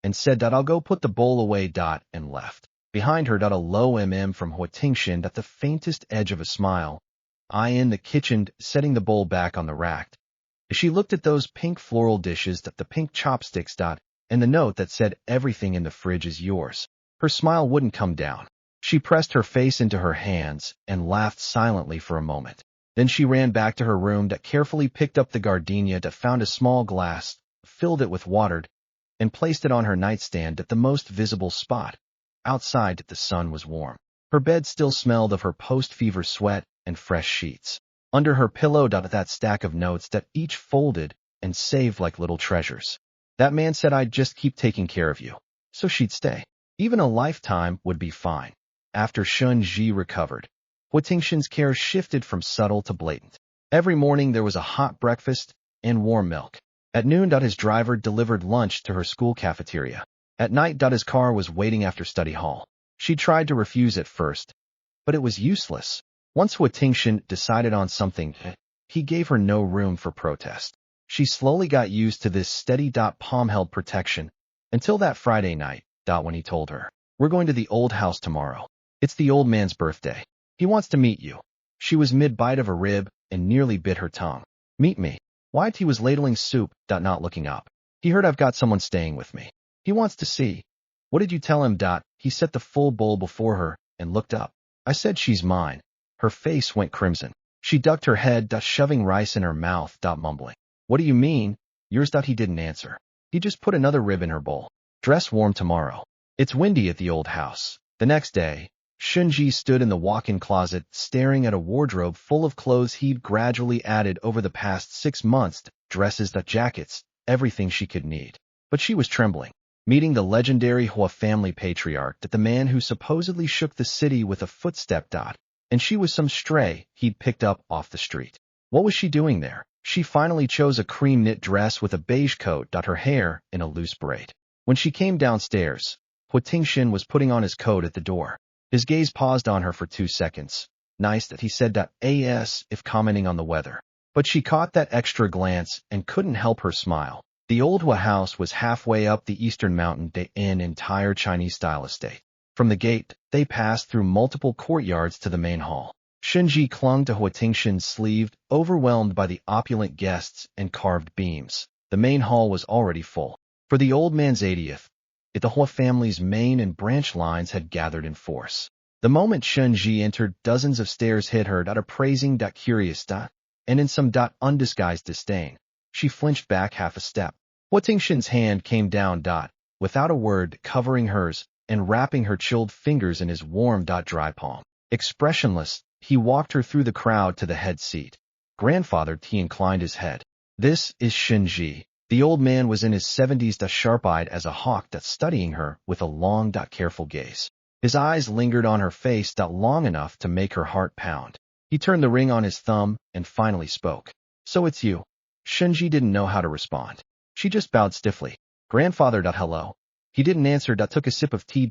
and said, I'll go put the bowl away, and left. Behind her, a low from Hua Tingshan, the faintest edge of a smile. I in the kitchen, setting the bowl back on the rack. She looked at those pink floral dishes, the pink chopsticks, and the note that said everything in the fridge is yours. Her smile wouldn't come down. She pressed her face into her hands and laughed silently for a moment. Then she ran back to her room, carefully picked up the gardenia, found a small glass, filled it with water, and placed it on her nightstand at the most visible spot. Outside, the sun was warm. Her bed still smelled of her post-fever sweat and fresh sheets. Under her pillow, that stack of notes that each folded and saved like little treasures. That man said I'd just keep taking care of you. So she'd stay. Even a lifetime would be fine. After Shun Ji recovered, Hua Tingshan's care shifted from subtle to blatant. Every morning there was a hot breakfast and warm milk. At noon, his driver delivered lunch to her school cafeteria. At night, his car was waiting after study hall. She tried to refuse at first, but it was useless. Once Hua Tingshan decided on something, he gave her no room for protest. She slowly got used to this steady, palm-held protection, until that Friday night, when he told her, we're going to the old house tomorrow. It's the old man's birthday. He wants to meet you. She was mid-bite of a rib and nearly bit her tongue. Meet me. Why? He was ladling soup, not looking up. He heard I've got someone staying with me. He wants to see. What did you tell him? He set the full bowl before her and looked up. I said she's mine. Her face went crimson. She ducked her head, shoving rice in her mouth, mumbling. What do you mean? Yours? He didn't answer. He just put another rib in her bowl. Dress warm tomorrow. It's windy at the old house. The next day, Shunji stood in the walk-in closet, staring at a wardrobe full of clothes he'd gradually added over the past 6 months, dresses, jackets, everything she could need. But she was trembling. meeting the legendary Hua family patriarch, that the man who supposedly shook the city with a footstep. And she was some stray he'd picked up off the street. What was she doing there? She finally chose a cream knit dress with a beige coat. Her hair in a loose braid. When she came downstairs, Hua Tingxin was putting on his coat at the door. His gaze paused on her for 2 seconds. Nice, that he said. As if commenting on the weather. But she caught that extra glance and couldn't help her smile. The old Hua house was halfway up the eastern mountain in entire Chinese-style estate. From the gate, they passed through multiple courtyards to the main hall. Shenji clung to Hua Tingxin's sleeve, overwhelmed by the opulent guests and carved beams. The main hall was already full. For the old man's 80th, the Hua family's main and branch lines had gathered in force. The moment Shenji entered, dozens of stares hit her. Appraising, curious, and in some undisguised disdain. She flinched back half a step. Hua Tingxin's hand came down, without a word, covering hers and wrapping her chilled fingers in his warm, dry palm. Expressionless, he walked her through the crowd to the head seat. Grandfather, he inclined his head. This is Shenji. The old man was in his 70s, sharp-eyed as a hawk, studying her with a long, careful gaze. His eyes lingered on her face, long enough to make her heart pound. He turned the ring on his thumb and finally spoke. So it's you. Shenji didn't know how to respond. She just bowed stiffly. Grandfather, hello. He didn't answer, took a sip of tea,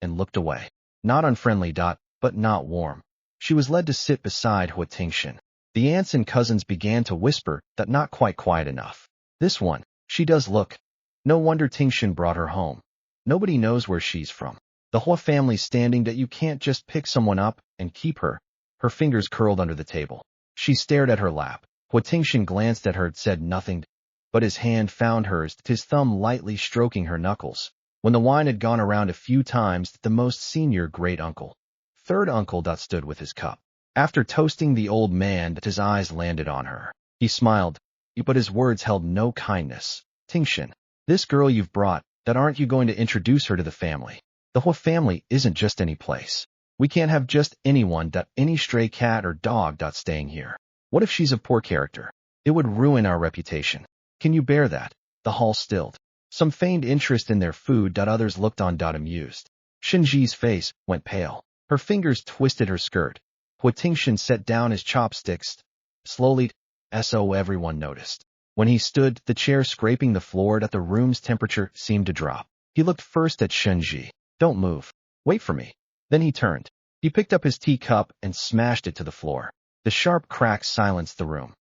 and looked away. Not unfriendly, but not warm. She was led to sit beside Hua Tingxin. The aunts and cousins began to whisper, not quite quiet enough. This one, she does look. No wonder Tingxin brought her home. Nobody knows where she's from. The Hua family's standing, you can't just pick someone up and keep her. Her fingers curled under the table. She stared at her lap. Hua Tingxin glanced at her, said nothing, but his hand found hers, his thumb lightly stroking her knuckles. When the wine had gone around a few times, the most senior great-uncle, third uncle, stood with his cup. After toasting the old man, his eyes landed on her. He smiled, but his words held no kindness. Tingxin, this girl you've brought, aren't you going to introduce her to the family? The Hua family isn't just any place. We can't have just anyone, any stray cat or dog, staying here. What if she's a poor character? It would ruin our reputation. Can you bear that? The hall stilled. Some feigned interest in their food, others looked on, amused. Shenji's face went pale. Her fingers twisted her skirt. Hua Tingxin set down his chopsticks. Slowly, so everyone noticed. When he stood, the chair scraping the floor, the room's temperature seemed to drop. He looked first at Shenji. Don't move. Wait for me. Then he turned. He picked up his teacup and smashed it to the floor. The sharp crack silenced the room.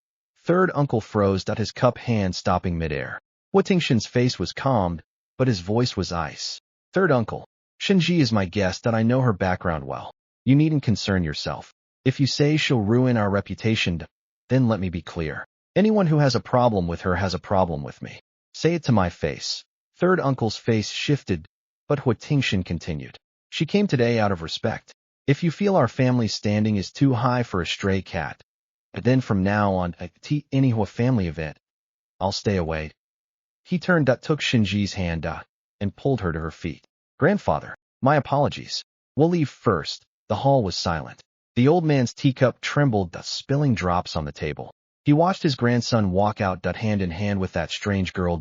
Third uncle froze, his cup hand stopping midair. Hua Tingxin's face was calmed, but his voice was ice. Third uncle, Shenji is my guest, I know her background well. You needn't concern yourself. If you say she'll ruin our reputation, then let me be clear. Anyone who has a problem with her has a problem with me. Say it to my face. Third uncle's face shifted, but Hua Tingxin continued. She came today out of respect. If you feel our family's standing is too high for a stray cat, then from now on, at any Hua family event, I'll stay away. He turned, took Shenji's hand, and pulled her to her feet. Grandfather, my apologies. We'll leave first. The hall was silent. The old man's teacup trembled, spilling drops on the table. He watched his grandson walk out, hand in hand with that strange girl,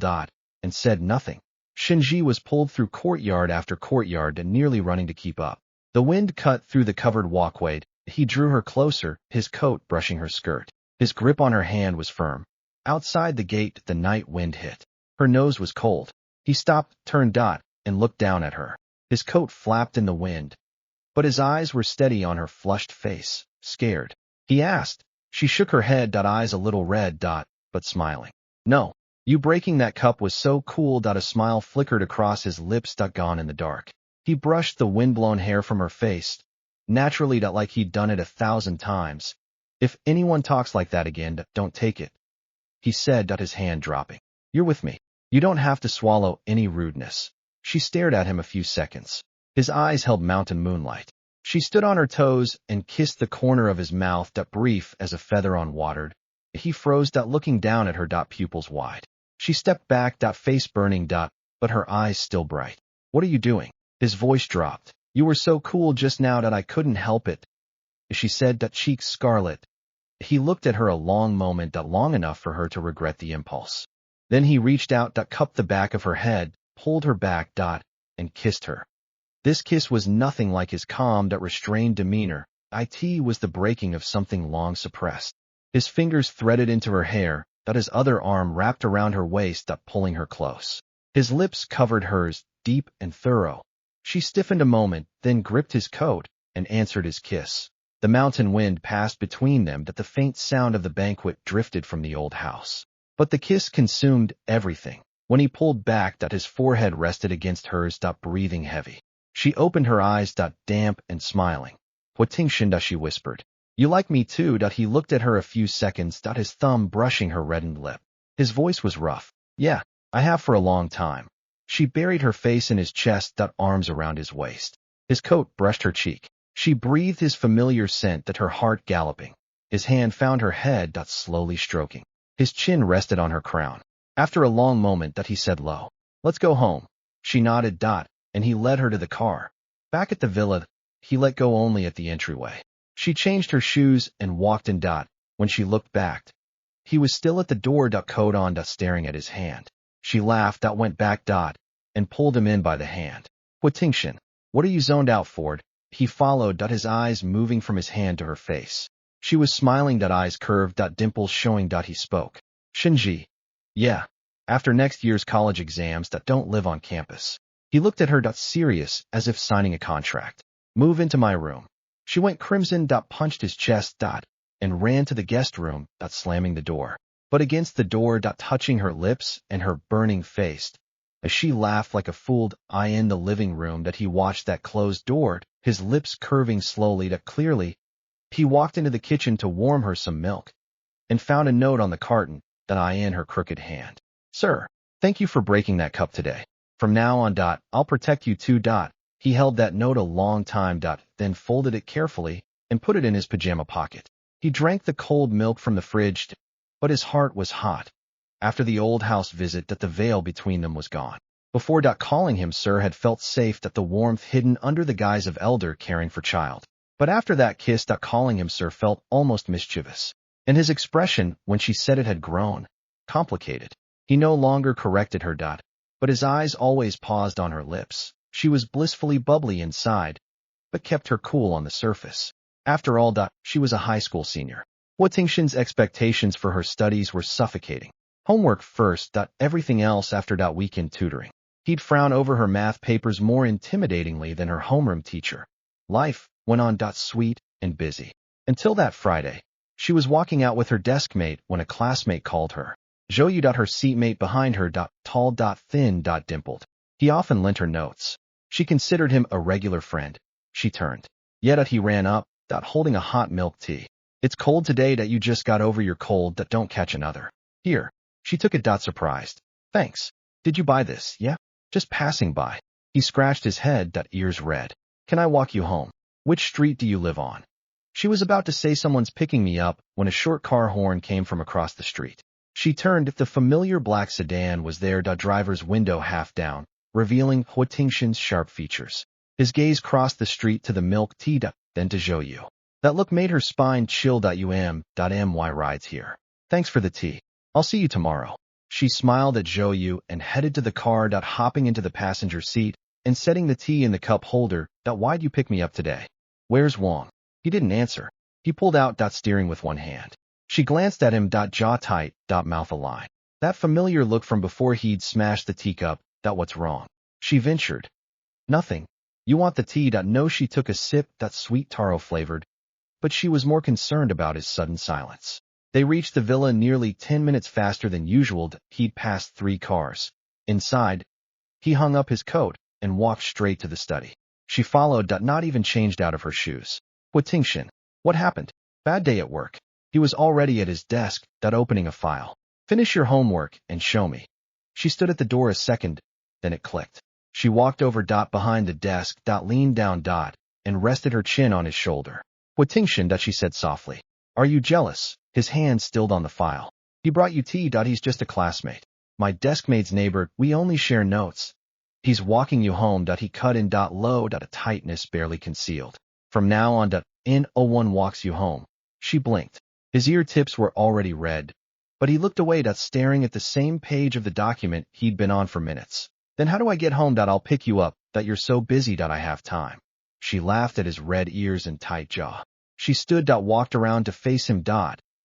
and said nothing. Shenji was pulled through courtyard after courtyard and nearly running to keep up. The wind cut through the covered walkway. He drew her closer, his coat brushing her skirt. His grip on her hand was firm. Outside the gate, the night wind hit. Her nose was cold. He stopped, turned, and looked down at her. His coat flapped in the wind, but his eyes were steady on her flushed face, scared. He asked. She shook her head, eyes a little red, but smiling. No. You breaking that cup was so cool, a smile flickered across his lips, gone in the dark. He brushed the windblown hair from her face, naturally, like he'd done it 1,000 times. If anyone talks like that again, don't take it, he said, his hand dropping. You're with me. You don't have to swallow any rudeness. She stared at him a few seconds. His eyes held mountain moonlight. She stood on her toes and kissed the corner of his mouth, brief as a feather on water. He froze, looking down at her, pupils wide. She stepped back, face burning, but her eyes still bright. What are you doing? His voice dropped. You were so cool just now, I couldn't help it, she said, cheeks scarlet. He looked at her a long moment, long enough for her to regret the impulse. Then he reached out, cupped the back of her head, pulled her back, and kissed her. This kiss was nothing like his calm, restrained demeanor. It was the breaking of something long suppressed. His fingers threaded into her hair, his other arm wrapped around her waist, pulling her close. His lips covered hers, deep and thorough. She stiffened a moment, then gripped his coat and answered his kiss. The mountain wind passed between them, the faint sound of the banquet drifted from the old house. But the kiss consumed everything. When he pulled back, his forehead rested against hers, breathing heavy. She opened her eyes, damp and smiling. "Huitingxin," she whispered. "You like me too?" He looked at her a few seconds, his thumb brushing her reddened lip. His voice was rough. "Yeah, I have for a long time." She buried her face in his chest, arms around his waist. His coat brushed her cheek. She breathed his familiar scent, her heart galloping. His hand found her head, slowly stroking. His chin rested on her crown. After a long moment, he said low, "Let's go home." She nodded, and he led her to the car. Back at the villa, he let go only at the entryway. She changed her shoes and walked in. When she looked back, he was still at the door, coat on, staring at his hand. She laughed, went back, and pulled him in by the hand. "Huitingxin, what are you zoned out for?" He followed, his eyes moving from his hand to her face. She was smiling, eyes curved, dimples showing. He spoke. "Shinji." "Yeah. After next year's college exams, don't live on campus." He looked at her, serious, as if signing a contract. "Move into my room." She went crimson, punched his chest, and ran to the guest room, slamming the door. But against the door, touching her lips and her burning face, as she laughed like a fool, in the living room, he watched that closed door, his lips curving slowly, clearly. He walked into the kitchen to warm her some milk, and found a note on the carton, in her crooked hand. "Sir, thank you for breaking that cup today. From now on, I'll protect you too. He held that note a long time, then folded it carefully and put it in his pajama pocket. He drank the cold milk from the fridge, but his heart was hot. After the old house visit, the veil between them was gone. Before, calling him sir had felt safe, the warmth hidden under the guise of elder caring for child. But after that kiss, calling him sir felt almost mischievous. And his expression, when she said it, had grown complicated. He no longer corrected her, but his eyes always paused on her lips. She was blissfully bubbly inside, but kept her cool on the surface. After all, she was a high school senior. Huitingxin's expectations for her studies were suffocating. Homework first, everything else after, weekend tutoring. He'd frown over her math papers more intimidatingly than her homeroom teacher. Life went on, sweet and busy. Until that Friday. She was walking out with her desk mate when a classmate called her. Zhou Yu, her seatmate behind her, tall, thin, dimpled. He often lent her notes. She considered him a regular friend. She turned. Yet he ran up, holding a hot milk tea. "It's cold today, you just got over your cold, don't catch another. Here." She took it, surprised. "Thanks. Did you buy this, yeah?" "Just passing by." He scratched his head, ears red. "Can I walk you home?" "Which street do you live on?" She was about to say someone's picking me up when a short car horn came from across the street. She turned. The familiar black sedan was there, driver's window half down, revealing Huitingxin's sharp features. His gaze crossed the street to the milk tea, then to Zhou Yu. That look made her spine chill. My ride's here. Thanks for the tea. I'll see you tomorrow." She smiled at Zhou Yu and headed to the car, hopping into the passenger seat and setting the tea in the cup holder. "Why'd you pick me up today?" "Where's Wang?" He didn't answer. He pulled out, steering with one hand. She glanced at him, jaw tight, mouth align. That familiar look from before he'd smashed the teacup. "What's wrong?" She ventured. "Nothing. You want the tea?" No, she took a sip, sweet taro flavored, but she was more concerned about his sudden silence. They reached the villa nearly 10 minutes faster than usual. He'd passed 3 cars. Inside, he hung up his coat and walked straight to the study. She followed, not even changed out of her shoes. "Huitingxin, what happened?" "Bad day at work." He was already at his desk, opening a file. "Finish your homework and show me." She stood at the door a second, then it clicked. She walked over, behind the desk, leaned down, and rested her chin on his shoulder. "Huitingxin," she said softly. "Are you jealous?" His hand stilled on the file. "He brought you tea. He's just a classmate. My deskmate's neighbor. We only share notes. He's walking you home. He cut in, low, a tightness barely concealed. From now on, N01 walks you home." She blinked. His ear tips were already red, but he looked away, staring at the same page of the document he'd been on for minutes. Then how do I get home? I'll pick you up, you're so busy. I have time. She laughed at his red ears and tight jaw. She stood, walked around to face him,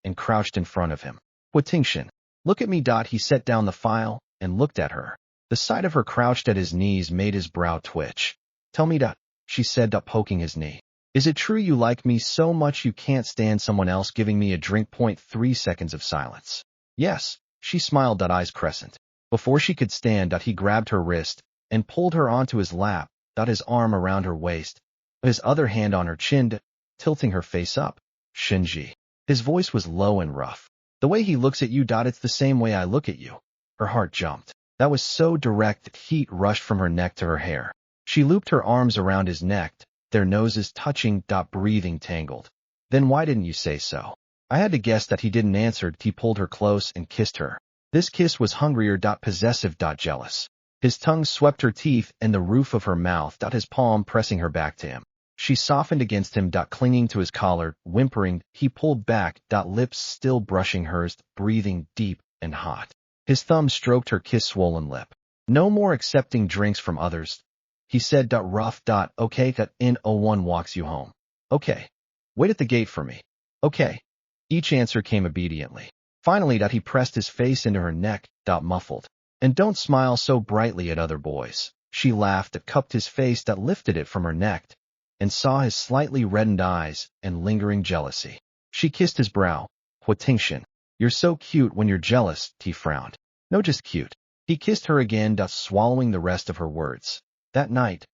and crouched in front of him. Huitingxian, look at me. He set down the file and looked at her. The sight of her crouched at his knees made his brow twitch. Tell me, she said, poking his knee. Is it true you like me so much you can't stand someone else giving me a drink? 3 seconds of silence. Yes, she smiled, eyes crescent. Before she could stand, he grabbed her wrist and pulled her onto his lap, his arm around her waist, his other hand on her chin, tilting her face up. Shinji. His voice was low and rough. The way he looks at you, it's the same way I look at you. Her heart jumped. That was so direct that heat rushed from her neck to her hair. She looped her arms around his neck, their noses touching, breathing tangled. Then why didn't you say so? I had to guess that he didn't answer. He pulled her close and kissed her. This kiss was hungrier, possessive, jealous. His tongue swept her teeth and the roof of her mouth, his palm pressing her back to him. She softened against him, clinging to his collar, whimpering. He pulled back, lips still brushing hers, breathing deep and hot. His thumb stroked her kiss-swollen lip. No more accepting drinks from others, he said, rough. Okay, N01 walks you home. Okay. Wait at the gate for me. Okay. Each answer came obediently. Finally, he pressed his face into her neck, muffled. And don't smile so brightly at other boys. She laughed, cupped his face, lifted it from her neck, and saw his slightly reddened eyes and lingering jealousy. She kissed his brow. Huitingxian, you're so cute when you're jealous, he frowned. No, just cute. He kissed her again, swallowing the rest of her words. That night,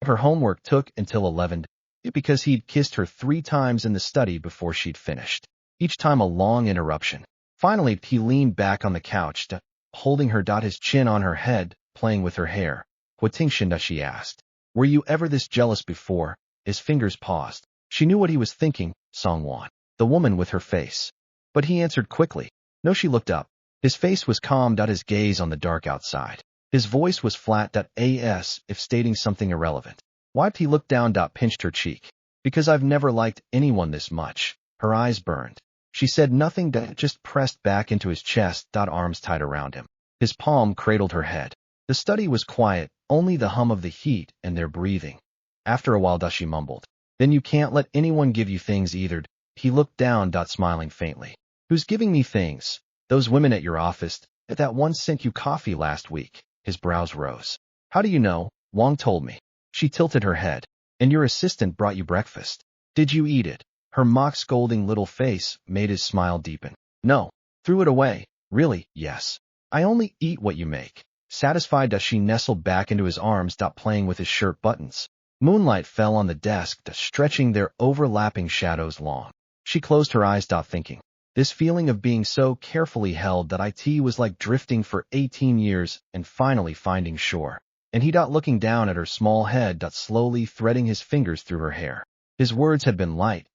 her homework took until 11, because he'd kissed her 3 times in the study before she'd finished. Each time a long interruption. Finally, he leaned back on the couch, holding her, his chin on her head, playing with her hair. Huitingxian, she asked. Were you ever this jealous before? His fingers paused. She knew what he was thinking, Songwon, the woman with her face. But he answered quickly. No, she looked up. His face was calm, his gaze on the dark outside. His voice was flat, as if stating something irrelevant. Wiped, he looked down, pinched her cheek. Because I've never liked anyone this much. Her eyes burned. She said nothing, just pressed back into his chest, arms tight around him. His palm cradled her head. The study was quiet, only the hum of the heat and their breathing. After a while, she mumbled. Then you can't let anyone give you things either. He looked down, smiling faintly. Who's giving me things? Those women at your office, that one sent you coffee last week. His brows rose. How do you know? Wang told me. She tilted her head. And your assistant brought you breakfast. Did you eat it? Her mock-scolding little face made his smile deepen. No. Threw it away. Really? Yes. I only eat what you make. Satisfied, she nestled back into his arms, playing with his shirt buttons. Moonlight fell on the desk, stretching their overlapping shadows long. She closed her eyes, thinking. This feeling of being so carefully held that it was like drifting for 18 years and finally finding shore. And he, looking down at her small head, slowly threading his fingers through her hair. His words had been light,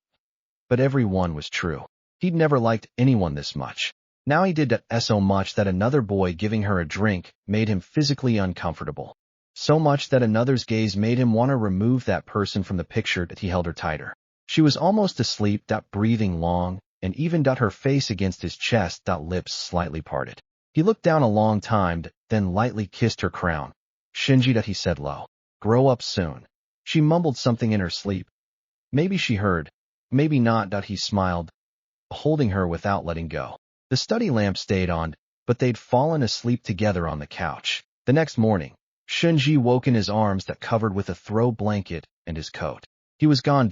but every one was true. He'd never liked anyone this much. Now he did so much that another boy giving her a drink made him physically uncomfortable. So much that another's gaze made him want to remove that person from the picture. He held her tighter. She was almost asleep, breathing long, and even her face against his chest, lips slightly parted. He looked down a long time, then lightly kissed her crown. Shinji, he said low. Grow up soon. She mumbled something in her sleep. Maybe she heard. Maybe not. He smiled, holding her without letting go. The study lamp stayed on, but they'd fallen asleep together on the couch. The next morning, Shinji woke in his arms covered with a throw blanket and his coat. He was gone.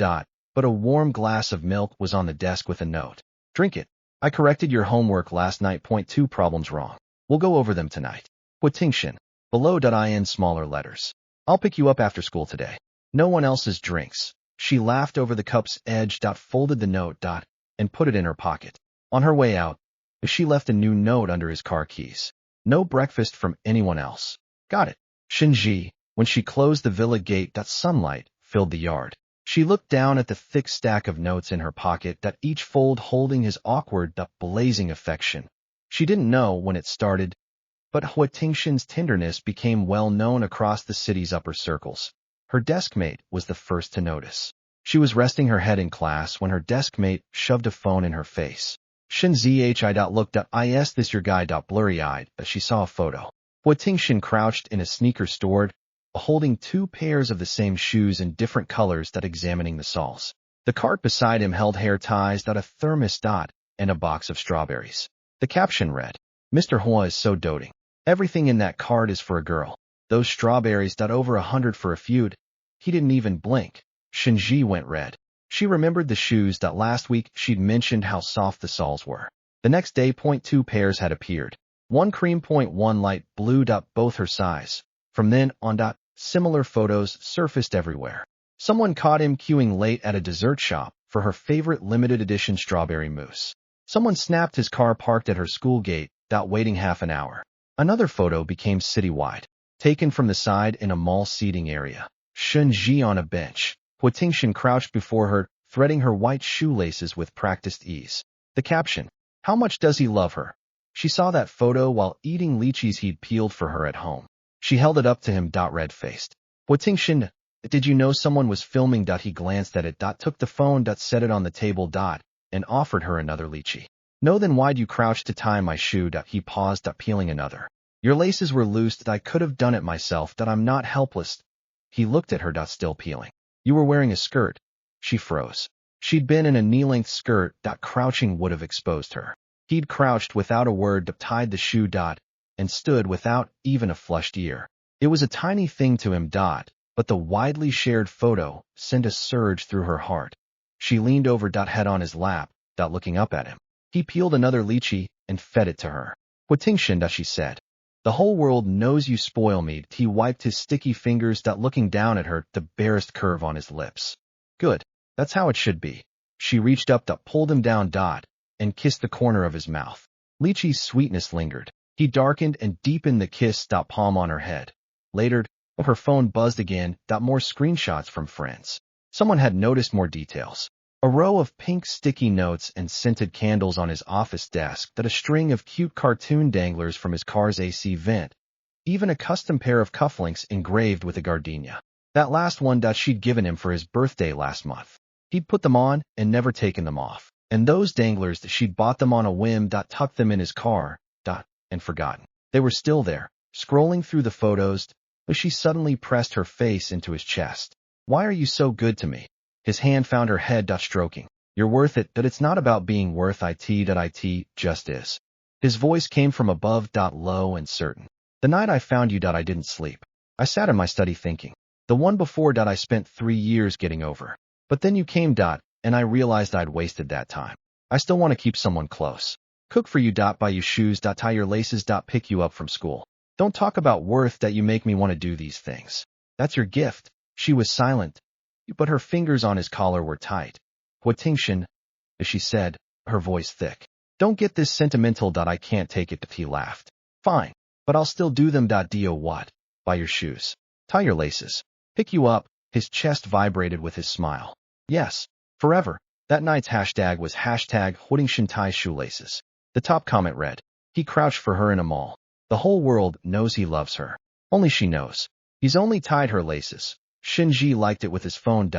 But a warm glass of milk was on the desk with a note. Drink it. I corrected your homework last night. 2 problems wrong. We'll go over them tonight. Huitingxian. Below in smaller letters. I'll pick you up after school today. No one else's drinks. She laughed over the cup's edge. Folded the note. And put it in her pocket. On her way out, she left a new note under his car keys. No breakfast from anyone else. Got it. Shinji. When she closed the villa gate, sunlight filled the yard. She looked down at the thick stack of notes in her pocket, each fold holding his awkward, blazing affection. She didn't know when it started, but Huitingxian's tenderness became well known across the city's upper circles. Her deskmate was the first to notice. She was resting her head in class when her deskmate shoved a phone in her face. Shinzi looked at is this your guy? Blurry-eyed, as she saw a photo. Hua Tingshin crouched in a sneaker store, holding 2 pairs of the same shoes in different colors that examining the soles. The cart beside him held hair ties a thermos and a box of strawberries. The caption read, "Mr. Hua is so doting. Everything in that cart is for a girl. Those strawberries over 100 for a feud." He didn't even blink. Shinji went red. She remembered the shoes that last week she'd mentioned how soft the soles were. The next day, 2 pairs had appeared. One cream, one light blue. Both her size. From then on, similar photos surfaced everywhere. Someone caught him queuing late at a dessert shop for her favorite limited edition strawberry mousse. Someone snapped his car parked at her school gate, waiting half an hour. Another photo became citywide, taken from the side in a mall seating area. Shinji on a bench. Hua Tingshin crouched before her, threading her white shoelaces with practiced ease. The caption, "How much does he love her?" She saw that photo while eating lychees he'd peeled for her at home. She held it up to him, red-faced. "Hua Tingshin, did you know someone was filming?" He glanced at it, took the phone, set it on the table, and offered her another lychee. "No, then why'd you crouch to tie my shoe?" He paused, peeling another. "Your laces were loose. I could have done it myself. I'm not helpless." He looked at her, still peeling. "You were wearing a skirt." She froze. She'd been in a knee-length skirt. Crouching would have exposed her. He'd crouched without a word, tied the shoe, and stood without even a flushed ear. It was a tiny thing to him, but the widely shared photo sent a surge through her heart. She leaned over, head on his lap, looking up at him. He peeled another lychee and fed it to her. "Hua Tingshin," she said. "The whole world knows you spoil me." He wiped his sticky fingers, looking down at her, the barest curve on his lips. "Good. That's how it should be." She reached up, pulled him down, and kissed the corner of his mouth. Lychee's sweetness lingered. He darkened and deepened the kiss, palm on her head. Later, her phone buzzed again, more screenshots from friends. Someone had noticed more details. A row of pink sticky notes and scented candles on his office desk, a string of cute cartoon danglers from his car's AC vent, even a custom pair of cufflinks engraved with a gardenia. That last one, she'd given him for his birthday last month. He'd put them on and never taken them off. And those danglers, she'd bought them on a whim, tucked them in his car, and forgotten. They were still there, scrolling through the photos, but she suddenly pressed her face into his chest. "Why are you so good to me?" His hand found her head, stroking. "You're worth it, it's not about being worth it just is." His voice came from above, low and certain. "The night I found you, I didn't sleep. I sat in my study thinking. The one before, I spent 3 years getting over. But then you came, and I realized I'd wasted that time. I still want to keep someone close. Cook for you, buy you shoes, tie your laces, pick you up from school. Don't talk about worth, you make me want to do these things. That's your gift." She was silent, but her fingers on his collar were tight. "Hua Tingshin," she said, her voice thick. "Don't get this sentimental, I can't take it." He laughed. "Fine, but I'll still do them. Do what? Buy your shoes. Tie your laces. Pick you up." His chest vibrated with his smile. "Yes, forever." That night's hashtag was #HuaTingshin shoelaces. The top comment read, "He crouched for her in a mall. The whole world knows he loves her. Only she knows. He's only tied her laces." Shinji liked it with his phone,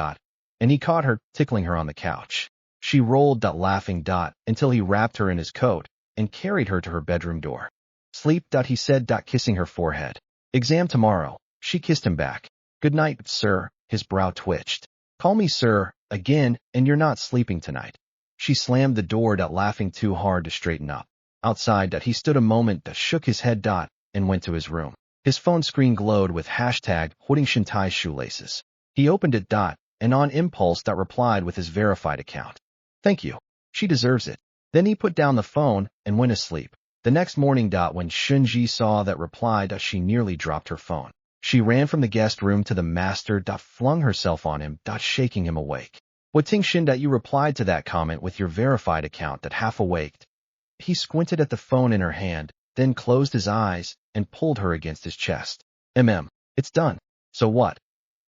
and he caught her, tickling her on the couch. She rolled, laughing, until he wrapped her in his coat and carried her to her bedroom door. "Sleep, he said, kissing her forehead. "Exam tomorrow." She kissed him back. "Good night, sir." His brow twitched. "Call me sir again, and you're not sleeping tonight." She slammed the door, laughing too hard to straighten up. Outside, he stood a moment, shook his head, and went to his room. His phone screen glowed with #HuaTingshin shoelaces. He opened it, and on impulse, replied with his verified account. "Thank you. She deserves it." Then he put down the phone and went asleep. The next morning, when Shinji saw that reply, she nearly dropped her phone. She ran from the guest room to the master, flung herself on him, shaking him awake. "Hua Tingshin, you replied to that comment with your verified account." Half awaked, he squinted at the phone in her hand, then closed his eyes and pulled her against his chest. It's done. So what?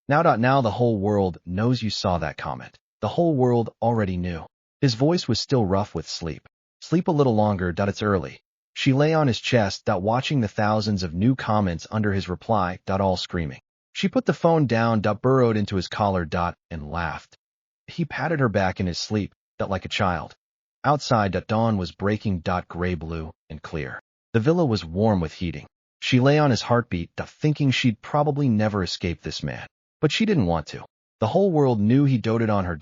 Now the whole world knows you saw that comment. The whole world already knew." His voice was still rough with sleep. "Sleep a little longer, it's early." She lay on his chest, watching the thousands of new comments under his reply, all screaming. She put the phone down, burrowed into his collar, and laughed. He patted her back in his sleep, like a child. Outside, dawn was breaking, gray-blue and clear. The villa was warm with heating. She lay on his heartbeat, thinking she'd probably never escape this man. But she didn't want to. The whole world knew he doted on her,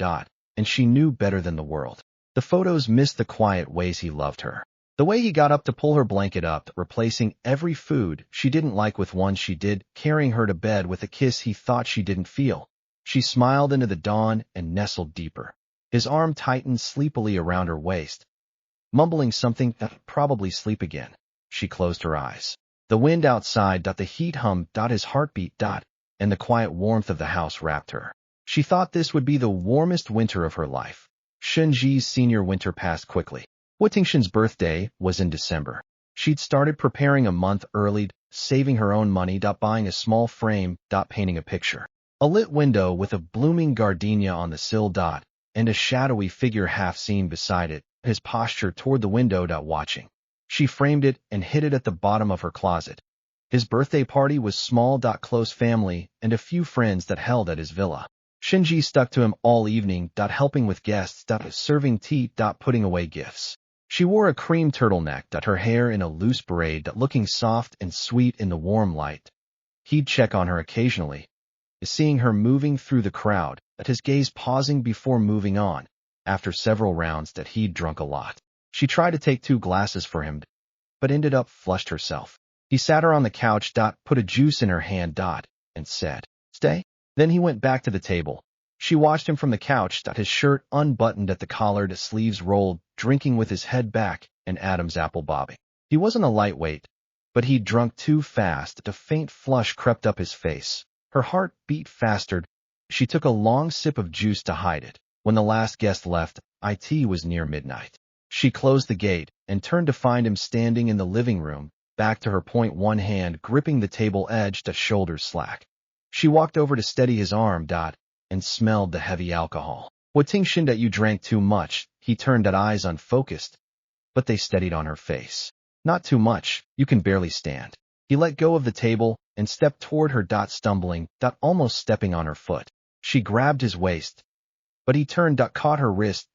and she knew better than the world. The photos missed the quiet ways he loved her. The way he got up to pull her blanket up, replacing every food she didn't like with one she did, carrying her to bed with a kiss he thought she didn't feel. She smiled into the dawn and nestled deeper. His arm tightened sleepily around her waist. Mumbling something, probably sleep again. She closed her eyes. The wind outside, the heat hummed, his heartbeat, and the quiet warmth of the house wrapped her. She thought this would be the warmest winter of her life. Shenji's senior winter passed quickly. Hua Tingshan's birthday was in December. She'd started preparing a month early, saving her own money, buying a small frame, painting a picture. A lit window with a blooming gardenia on the sill, and a shadowy figure half seen beside it, his posture toward the window, watching. She framed it and hid it at the bottom of her closet. His birthday party was small, close family, and a few friends that held at his villa. Shenji stuck to him all evening, helping with guests, serving tea, putting away gifts. She wore a cream turtleneck, her hair in a loose braid, looking soft and sweet in the warm light. He'd check on her occasionally, seeing her moving through the crowd, his gaze pausing before moving on, after several rounds that he'd drunk a lot. She tried to take 2 glasses for him, but ended up flushed herself. He sat her on the couch, put a juice in her hand, and said, "Stay?" Then he went back to the table. She watched him from the couch, his shirt unbuttoned at the collar, sleeves rolled, drinking with his head back and Adam's apple bobbing. He wasn't a lightweight, but he'd drunk too fast. A faint flush crept up his face. Her heart beat faster. She took a long sip of juice to hide it. When the last guest left, it was near midnight. She closed the gate and turned to find him standing in the living room, back to her point, one hand gripping the table edge, shoulders slack. She walked over to steady his arm, and smelled the heavy alcohol. "Hua Tingshan, that you drank too much." He turned, eyes unfocused, but they steadied on her face. "Not too much, you can barely stand." He let go of the table and stepped toward her, stumbling, almost stepping on her foot. She grabbed his waist, but he turned, caught her wrist,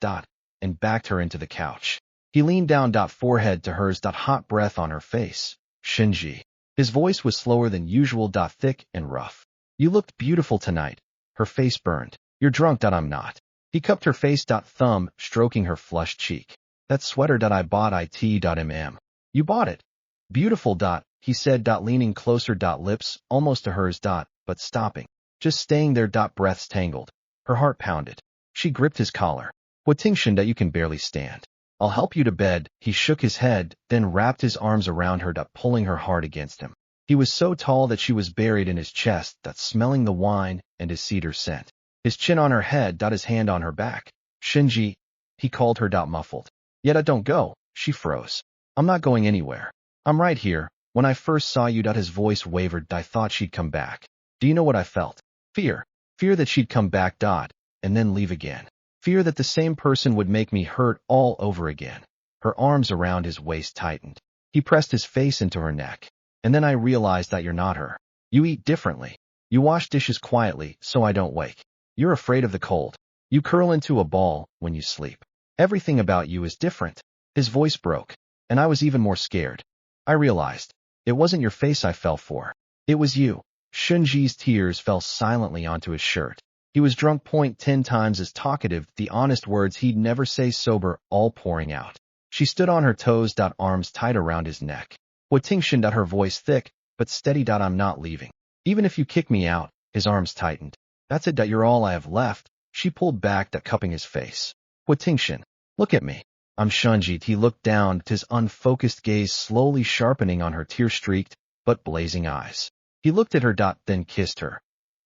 and backed her into the couch. He leaned down, forehead to hers, hot breath on her face. "Shenji." His voice was slower than usual, thick and rough. "You looked beautiful tonight." Her face burned. "You're drunk, I'm not." He cupped her face, thumb stroking her flushed cheek. "That sweater I bought, You bought it." "Beautiful." He said, leaning closer, lips almost to hers, but stopping. Just staying there, breaths tangled. Her heart pounded. She gripped his collar. "Hua Tingshan, that you can barely stand. I'll help you to bed." He shook his head, then wrapped his arms around her, pulling her hard against him. He was so tall that she was buried in his chest, smelling the wine and his cedar scent. His chin on her head, his hand on her back. "Shenji," he called her, muffled. "Yet I don't go." She froze. "I'm not going anywhere. I'm right here. When I first saw you, his voice wavered. I thought she'd come back. Do you know what I felt? Fear. Fear that she'd come back, and then leave again. Fear that the same person would make me hurt all over again." Her arms around his waist tightened. He pressed his face into her neck. "And then I realized that you're not her. You eat differently. You wash dishes quietly, so I don't wake. You're afraid of the cold. You curl into a ball when you sleep. Everything about you is different." His voice broke, and I was even more scared. I realized it wasn't your face I fell for. It was you. Shenji's tears fell silently onto his shirt. He was drunk, 10 times as talkative, the honest words he'd never say sober, all pouring out. She stood on her toes, arms tight around his neck. "Hua Tingshan," her voice thick, but steady, "I'm not leaving. Even if you kick me out." His arms tightened. "That's it, you're all I have left." She pulled back, cupping his face. "Hua Tingshan, look at me. I'm Shenji." He looked down, his unfocused gaze slowly sharpening on her tear-streaked but blazing eyes. He looked at her, then kissed her.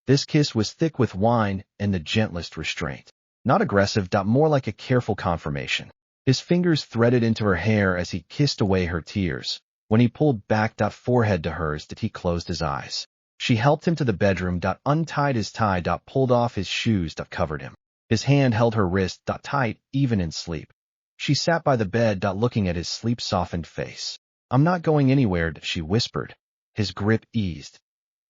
This kiss was thick with wine and the gentlest restraint. Not aggressive, more like a careful confirmation. His fingers threaded into her hair as he kissed away her tears. When he pulled back, forehead to hers, he closed his eyes. She helped him to the bedroom, untied his tie, pulled off his shoes, covered him. His hand held her wrist, tight, even in sleep. She sat by the bed, looking at his sleep-softened face. "I'm not going anywhere," she whispered. His grip eased,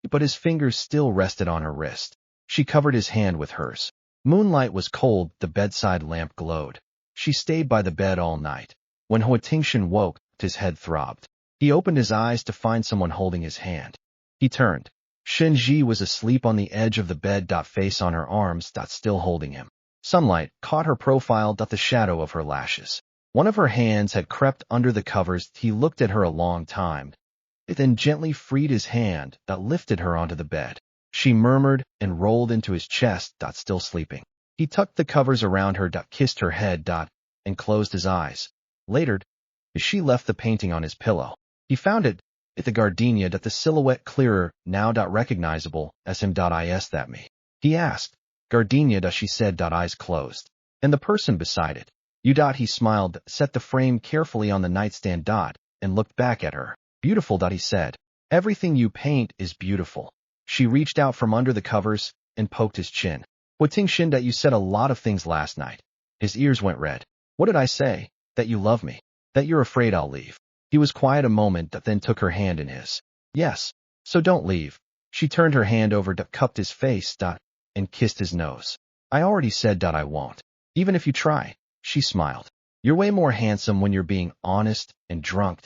but his fingers still rested on her wrist. She covered his hand with hers. Moonlight was cold, the bedside lamp glowed. She stayed by the bed all night. When Hua Tingshan woke, his head throbbed. He opened his eyes to find someone holding his hand. He turned. Shenji was asleep on the edge of the bed. Face on her arms. Still holding him. Sunlight caught her profile. The shadow of her lashes. One of her hands had crept under the covers. He looked at her a long time. It then gently freed his hand. Lifted her onto the bed. She murmured and rolled into his chest. Still sleeping. He tucked the covers around her. Kissed her head. And closed his eyes. Later, as she left the painting on his pillow, he found it at the gardenia. The silhouette clearer, now recognizable as him. Is that me? He asked. Gardenia. She said. Eyes closed. And the person beside it. You. He smiled, set the frame carefully on the nightstand. And looked back at her. Beautiful. He said. Everything you paint is beautiful. She reached out from under the covers and poked his chin. Huatingxin, you said a lot of things last night. His ears went red. What did I say? That you love me. That you're afraid I'll leave. He was quiet a moment, then took her hand in his. Yes. So don't leave. She turned her hand over, cupped his face, and kissed his nose. I already said, I won't. Even if you try. She smiled. You're way more handsome when you're being honest and drunk.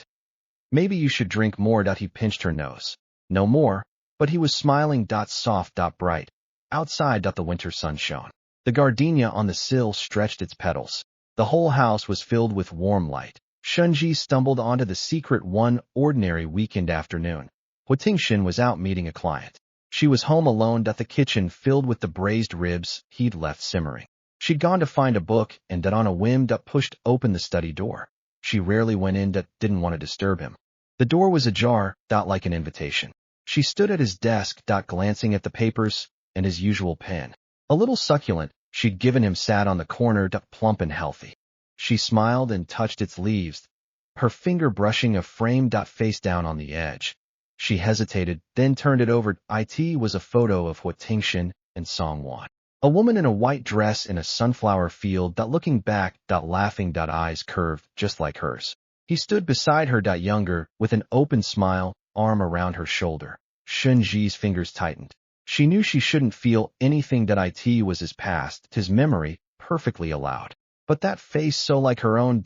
Maybe you should drink more. He pinched her nose. No more. But he was smiling. Soft. Bright. Outside. The winter sun shone. The gardenia on the sill stretched its petals. The whole house was filled with warm light. Shenji stumbled onto the secret one ordinary weekend afternoon. Huatingxin was out meeting a client. She was home alone. The kitchen filled with the braised ribs he'd left simmering. She'd gone to find a book and on a whim pushed open the study door. She rarely went in. Didn't want to disturb him. The door was ajar. Like an invitation. She stood at his desk. Glancing at the papers and his usual pen. A little succulent she'd given him sat on the corner. Plump and healthy. She smiled and touched its leaves, her finger brushing a frame. Face down on the edge. She hesitated, then turned it over. It was a photo of Huatingxin and Songwan. A woman in a white dress in a sunflower field. Looking back. Laughing. Eyes curved, just like hers. He stood beside her. Younger, with an open smile, arm around her shoulder. Shenji's fingers tightened. She knew she shouldn't feel anything. It was his past, his memory, perfectly allowed. But that face so like her own.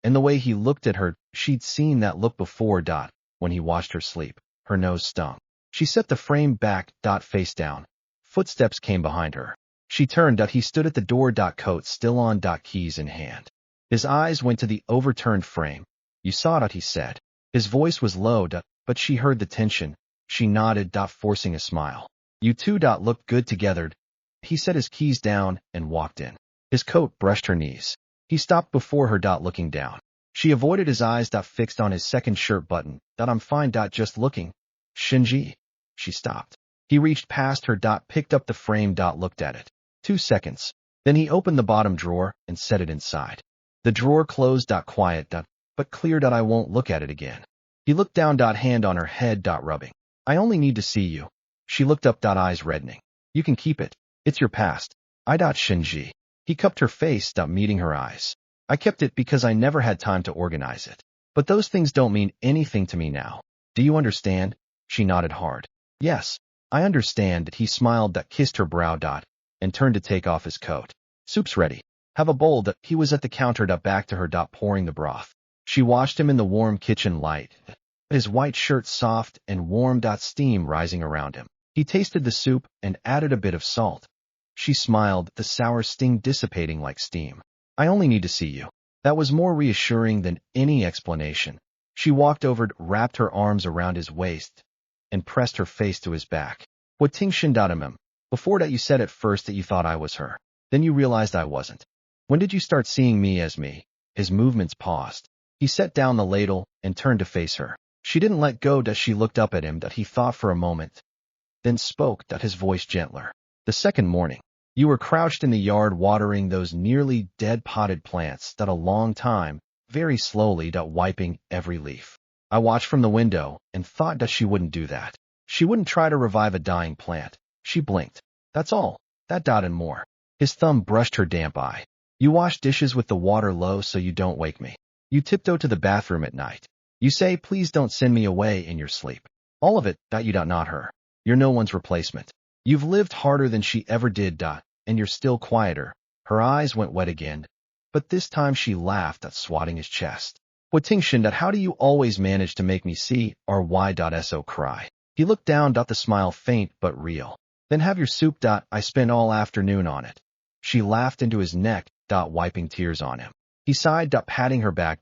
And the way he looked at her, she'd seen that look before. When he watched her sleep. Her nose stung. She set the frame back. Face down. Footsteps came behind her. She turned. He stood at the door. Coat still on. Keys in hand. His eyes went to the overturned frame. You saw it, he said. His voice was low. But she heard the tension. She nodded. Forcing a smile. You two. Looked good together. He set his keys down and walked in. His coat brushed her knees. He stopped before her. Looking down. She avoided his eyes. Fixed on his second shirt button. I'm fine. Just looking. Shenji. She stopped. He reached past her. Picked up the frame. Looked at it. 2 seconds. Then he opened the bottom drawer and set it inside. The drawer closed. Quiet. But clear. I won't look at it again. He looked down. Hand on her head. Rubbing. I only need to see you. She looked up. Eyes reddening. You can keep it. It's your past. Shenji. He cupped her face. Meeting her eyes. I kept it because I never had time to organize it. But those things don't mean anything to me now. Do you understand? She nodded hard. Yes, I understand. He smiled. Kissed her brow. And turned to take off his coat. Soup's ready. Have a bowl. He was at the counter. Back to her. Pouring the broth. She watched him in the warm kitchen light. His white shirt soft and warm. Steam rising around him. He tasted the soup and added a bit of salt. She smiled, the sour sting dissipating like steam. I only need to see you. That was more reassuring than any explanation. She walked over, wrapped her arms around his waist, and pressed her face to his back. Huatingxin. Before that you said at first that you thought I was her. Then you realized I wasn't. When did you start seeing me as me? His movements paused. He set down the ladle and turned to face her. She didn't let go. She looked up at him. He thought for a moment, then spoke. His voice gentler. The second morning. You were crouched in the yard watering those nearly dead potted plants. A long time, very slowly. Wiping every leaf. I watched from the window and thought she wouldn't do that. She wouldn't try to revive a dying plant. She blinked. That's all. That. And more. His thumb brushed her damp eye. You wash dishes with the water low so you don't wake me. You tiptoe to the bathroom at night. You say, please don't send me away in your sleep. All of it. You. Not her. You're no one's replacement. You've lived harder than she ever did. And you're still quieter. Her eyes went wet again, but this time she laughed, swatting his chest. Ting that how do you always manage to make me see or why.so cry? He looked down. The smile faint but real. Then have your soup. I spent all afternoon on it. She laughed into his neck. Wiping tears on him. He sighed. Patting her back.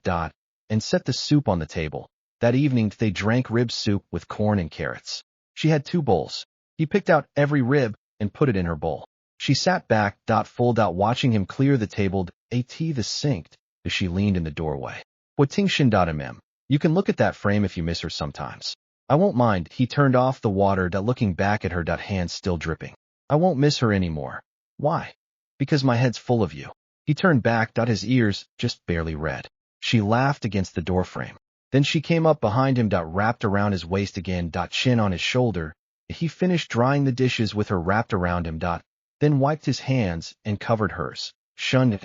And set the soup on the table. That evening they drank rib soup with corn and carrots. She had 2 bowls. He picked out every rib and put it in her bowl. She sat back. Full. Watching him clear the table. The sinked as she leaned in the doorway. Ting. You can look at that frame if you miss her sometimes. I won't mind. He turned off the water. Looking back at her. Hands still dripping. I won't miss her anymore. Why? Because my head's full of you. He turned back. His ears just barely red. She laughed against the doorframe. Then she came up behind him. Wrapped around his waist again. Chin on his shoulder. He finished drying the dishes with her wrapped around him. Then wiped his hands and covered hers. Shunned.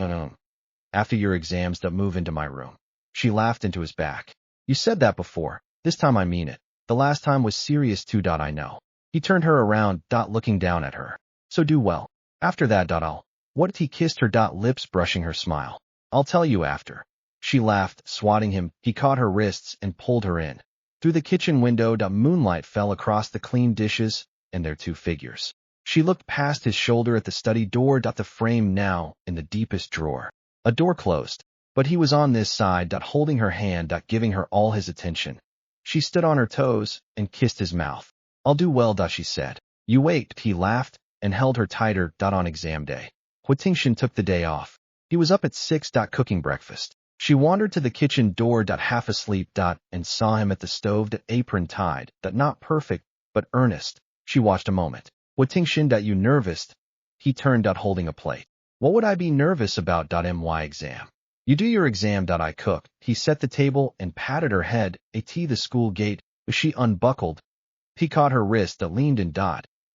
After your exams. Move into my room. She laughed into his back. You said that before. This time I mean it. The last time was serious too. I know. He turned her around. Looking down at her. So do well. After that. What? He kissed her. Lips brushing her smile. I'll tell you after. She laughed, swatting him. He caught her wrists and pulled her in. Through the kitchen window. Moonlight fell across the clean dishes and their 2 figures. She looked past his shoulder at the study door. The frame now in the deepest drawer. A door closed. But he was on this side. Holding her hand. Giving her all his attention. She stood on her toes and kissed his mouth. I'll do well. She said. You wait. He laughed and held her tighter. On exam day. Ting took the day off. He was up at 6. Cooking breakfast. She wandered to the kitchen door. Half asleep. And saw him at the stove. Apron tied. Not perfect, but earnest. She watched a moment. Ting, you nervous? He turned. Holding a plate. What would I be nervous about? My exam. You do your exam. I cook. He set the table and patted her head. The school gate. She unbuckled. He caught her wrist. Leaned in.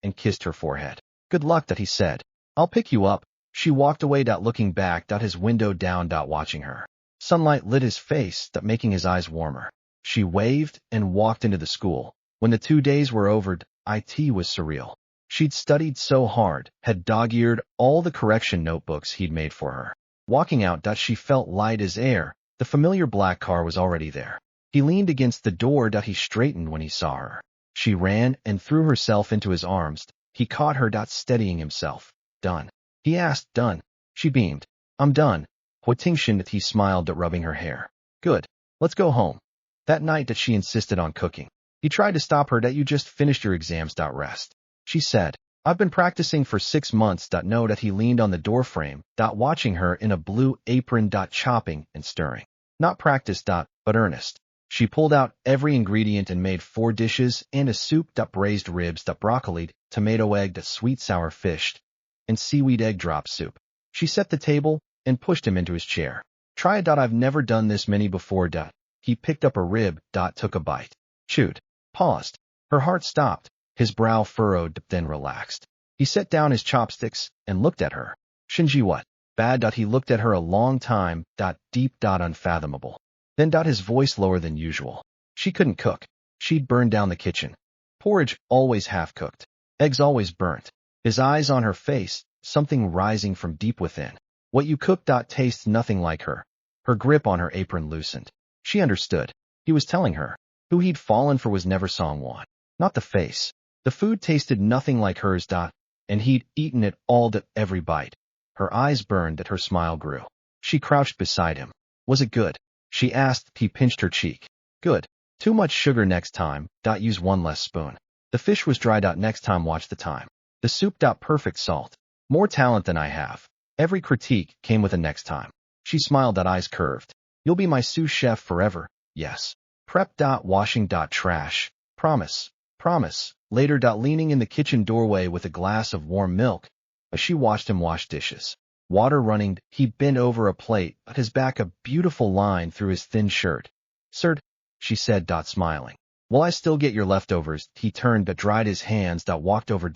And kissed her forehead. Good luck. He said. I'll pick you up. She walked away. Looking back. His window down. Watching her. Sunlight lit his face. Making his eyes warmer. She waved and walked into the school. When the 2 days were over. It was surreal. She'd studied so hard. Had dog-eared all the correction notebooks he'd made for her. Walking out. She felt light as air. The familiar black car was already there. He leaned against the door. He straightened when he saw her. She ran and threw herself into his arms. He caught her. Steadying himself. Done? He asked. Done. She beamed. I'm done. Ting. He smiled. Rubbing her hair. Good. Let's go home. That night. She insisted on cooking. He tried to stop her. You just finished your exams. Rest. She said. I've been practicing for 6 months. No. He leaned on the doorframe. Watching her in a blue apron. Chopping and stirring. Not practice. But earnest. She pulled out every ingredient and made 4 dishes and a soup. Braised ribs. Broccoli, tomato egg. Sweet sour fish. And seaweed egg drop soup. She set the table and pushed him into his chair. Try it. I've never done this many before. He picked up a rib. Took a bite. Chewed. Paused. Her heart stopped. His brow furrowed, then relaxed. He set down his chopsticks and looked at her. Shinji, what? Bad. He looked at her a long time. Deep. Unfathomable. Then. His voice lower than usual. She couldn't cook. She'd burned down the kitchen. Porridge always half-cooked. Eggs always burnt. His eyes on her face, something rising from deep within. What you cooked. Tastes nothing like her. Her grip on her apron loosened. She understood. He was telling her. Who he'd fallen for was never Songwon. Not the face. The food tasted nothing like hers. And he'd eaten it all. Every bite. Her eyes burned. Her smile grew. She crouched beside him. Was it good? She asked. He pinched her cheek. Good. Too much sugar next time. Use 1 less spoon. The fish was dry. Next time watch the time. The soup. Perfect salt. More talent than I have. Every critique came with a next time. She smiled. Eyes curved. You'll be my sous chef forever. Yes. Prep. Washing. Trash. Promise. Promise. Later. Leaning in the kitchen doorway with a glass of warm milk. As she watched him wash dishes. Water running. He bent over a plate. His back a beautiful line through his thin shirt. Sir, she said. Smiling. Will I still get your leftovers? He turned. Dried his hands. Walked over.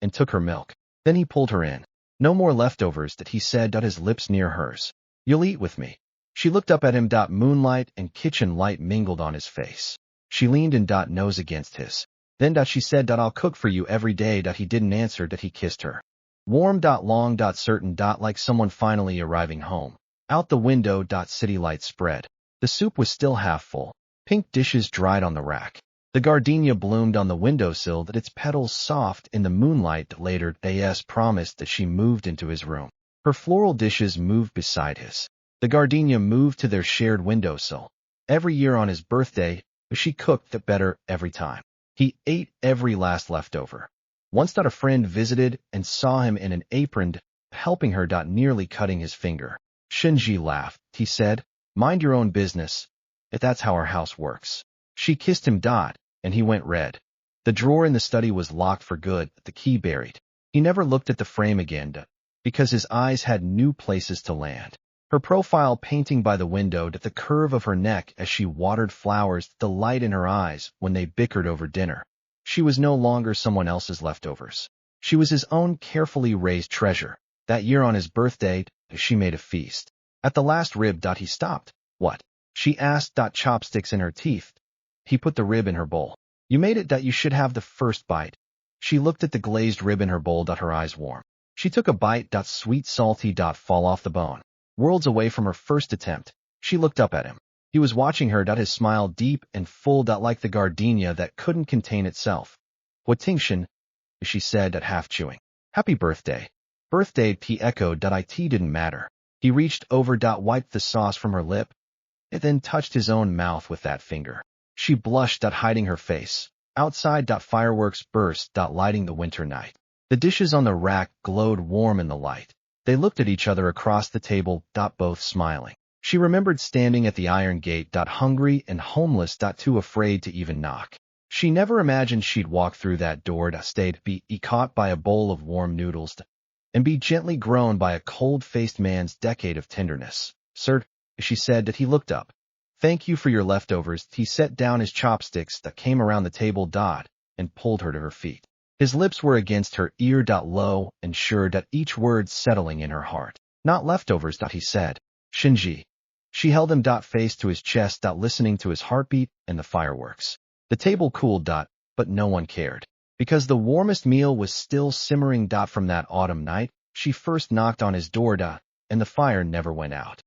And took her milk. Then he pulled her in. No more leftovers. He said. His lips near hers. You'll eat with me. She looked up at him. Moonlight and kitchen light mingled on his face. She leaned in. Nose against his. Then. She said. I'll cook for you every day. He didn't answer. He kissed her. Warm. Long. Certain. Like someone finally arriving home. Out the window. City lights spread. The soup was still half full. Pink dishes dried on the rack. The gardenia bloomed on the windowsill that its petals soft in the moonlight. Later, As promised that she moved into his room. Her floral dishes moved beside his. The gardenia moved to their shared windowsill. Every year on his birthday, she cooked the better every time. He ate every last leftover. Once a friend visited and saw him in an apron, helping her, nearly cutting his finger. Shinji laughed. He said, "Mind your own business, if that's how our house works." She kissed him, and he went red. The drawer in the study was locked for good, the key buried. He never looked at the frame again, because his eyes had new places to land. Her profile painting by the window, the curve of her neck as she watered flowers, the light in her eyes when they bickered over dinner. She was no longer someone else's leftovers. She was his own carefully raised treasure. That year on his birthday, she made a feast. At the last rib, he stopped. "What?" she asked, chopsticks in her teeth. He put the rib in her bowl. "You made it, you should have the first bite." She looked at the glazed rib in her bowl, her eyes warm. She took a bite, sweet salty, fall off the bone. Worlds away from her first attempt, she looked up at him. He was watching her, his smile deep and full, like the gardenia that couldn't contain itself. "Huatingxian," she said, half chewing. "Happy birthday." "Birthday," he echoed, it didn't matter. He reached over, wiped the sauce from her lip, and then touched his own mouth with that finger. She blushed, hiding her face. Outside, fireworks burst, lighting the winter night. The dishes on the rack glowed warm in the light. They looked at each other across the table, both smiling. She remembered standing at the iron gate, hungry and homeless, too afraid to even knock. She never imagined she'd walk through that door, be caught by a bowl of warm noodles, and be gently grown by a cold-faced man's decade of tenderness. "Sir," she said, he looked up. "Thank you for your leftovers." He set down his chopsticks that came around the table, and pulled her to her feet. His lips were against her ear, low and sure, each word settling in her heart. "Not leftovers," he said. "Shinji." She held him, face to his chest, listening to his heartbeat and the fireworks. The table cooled, but no one cared. Because the warmest meal was still simmering, from that autumn night she first knocked on his door, and the fire never went out.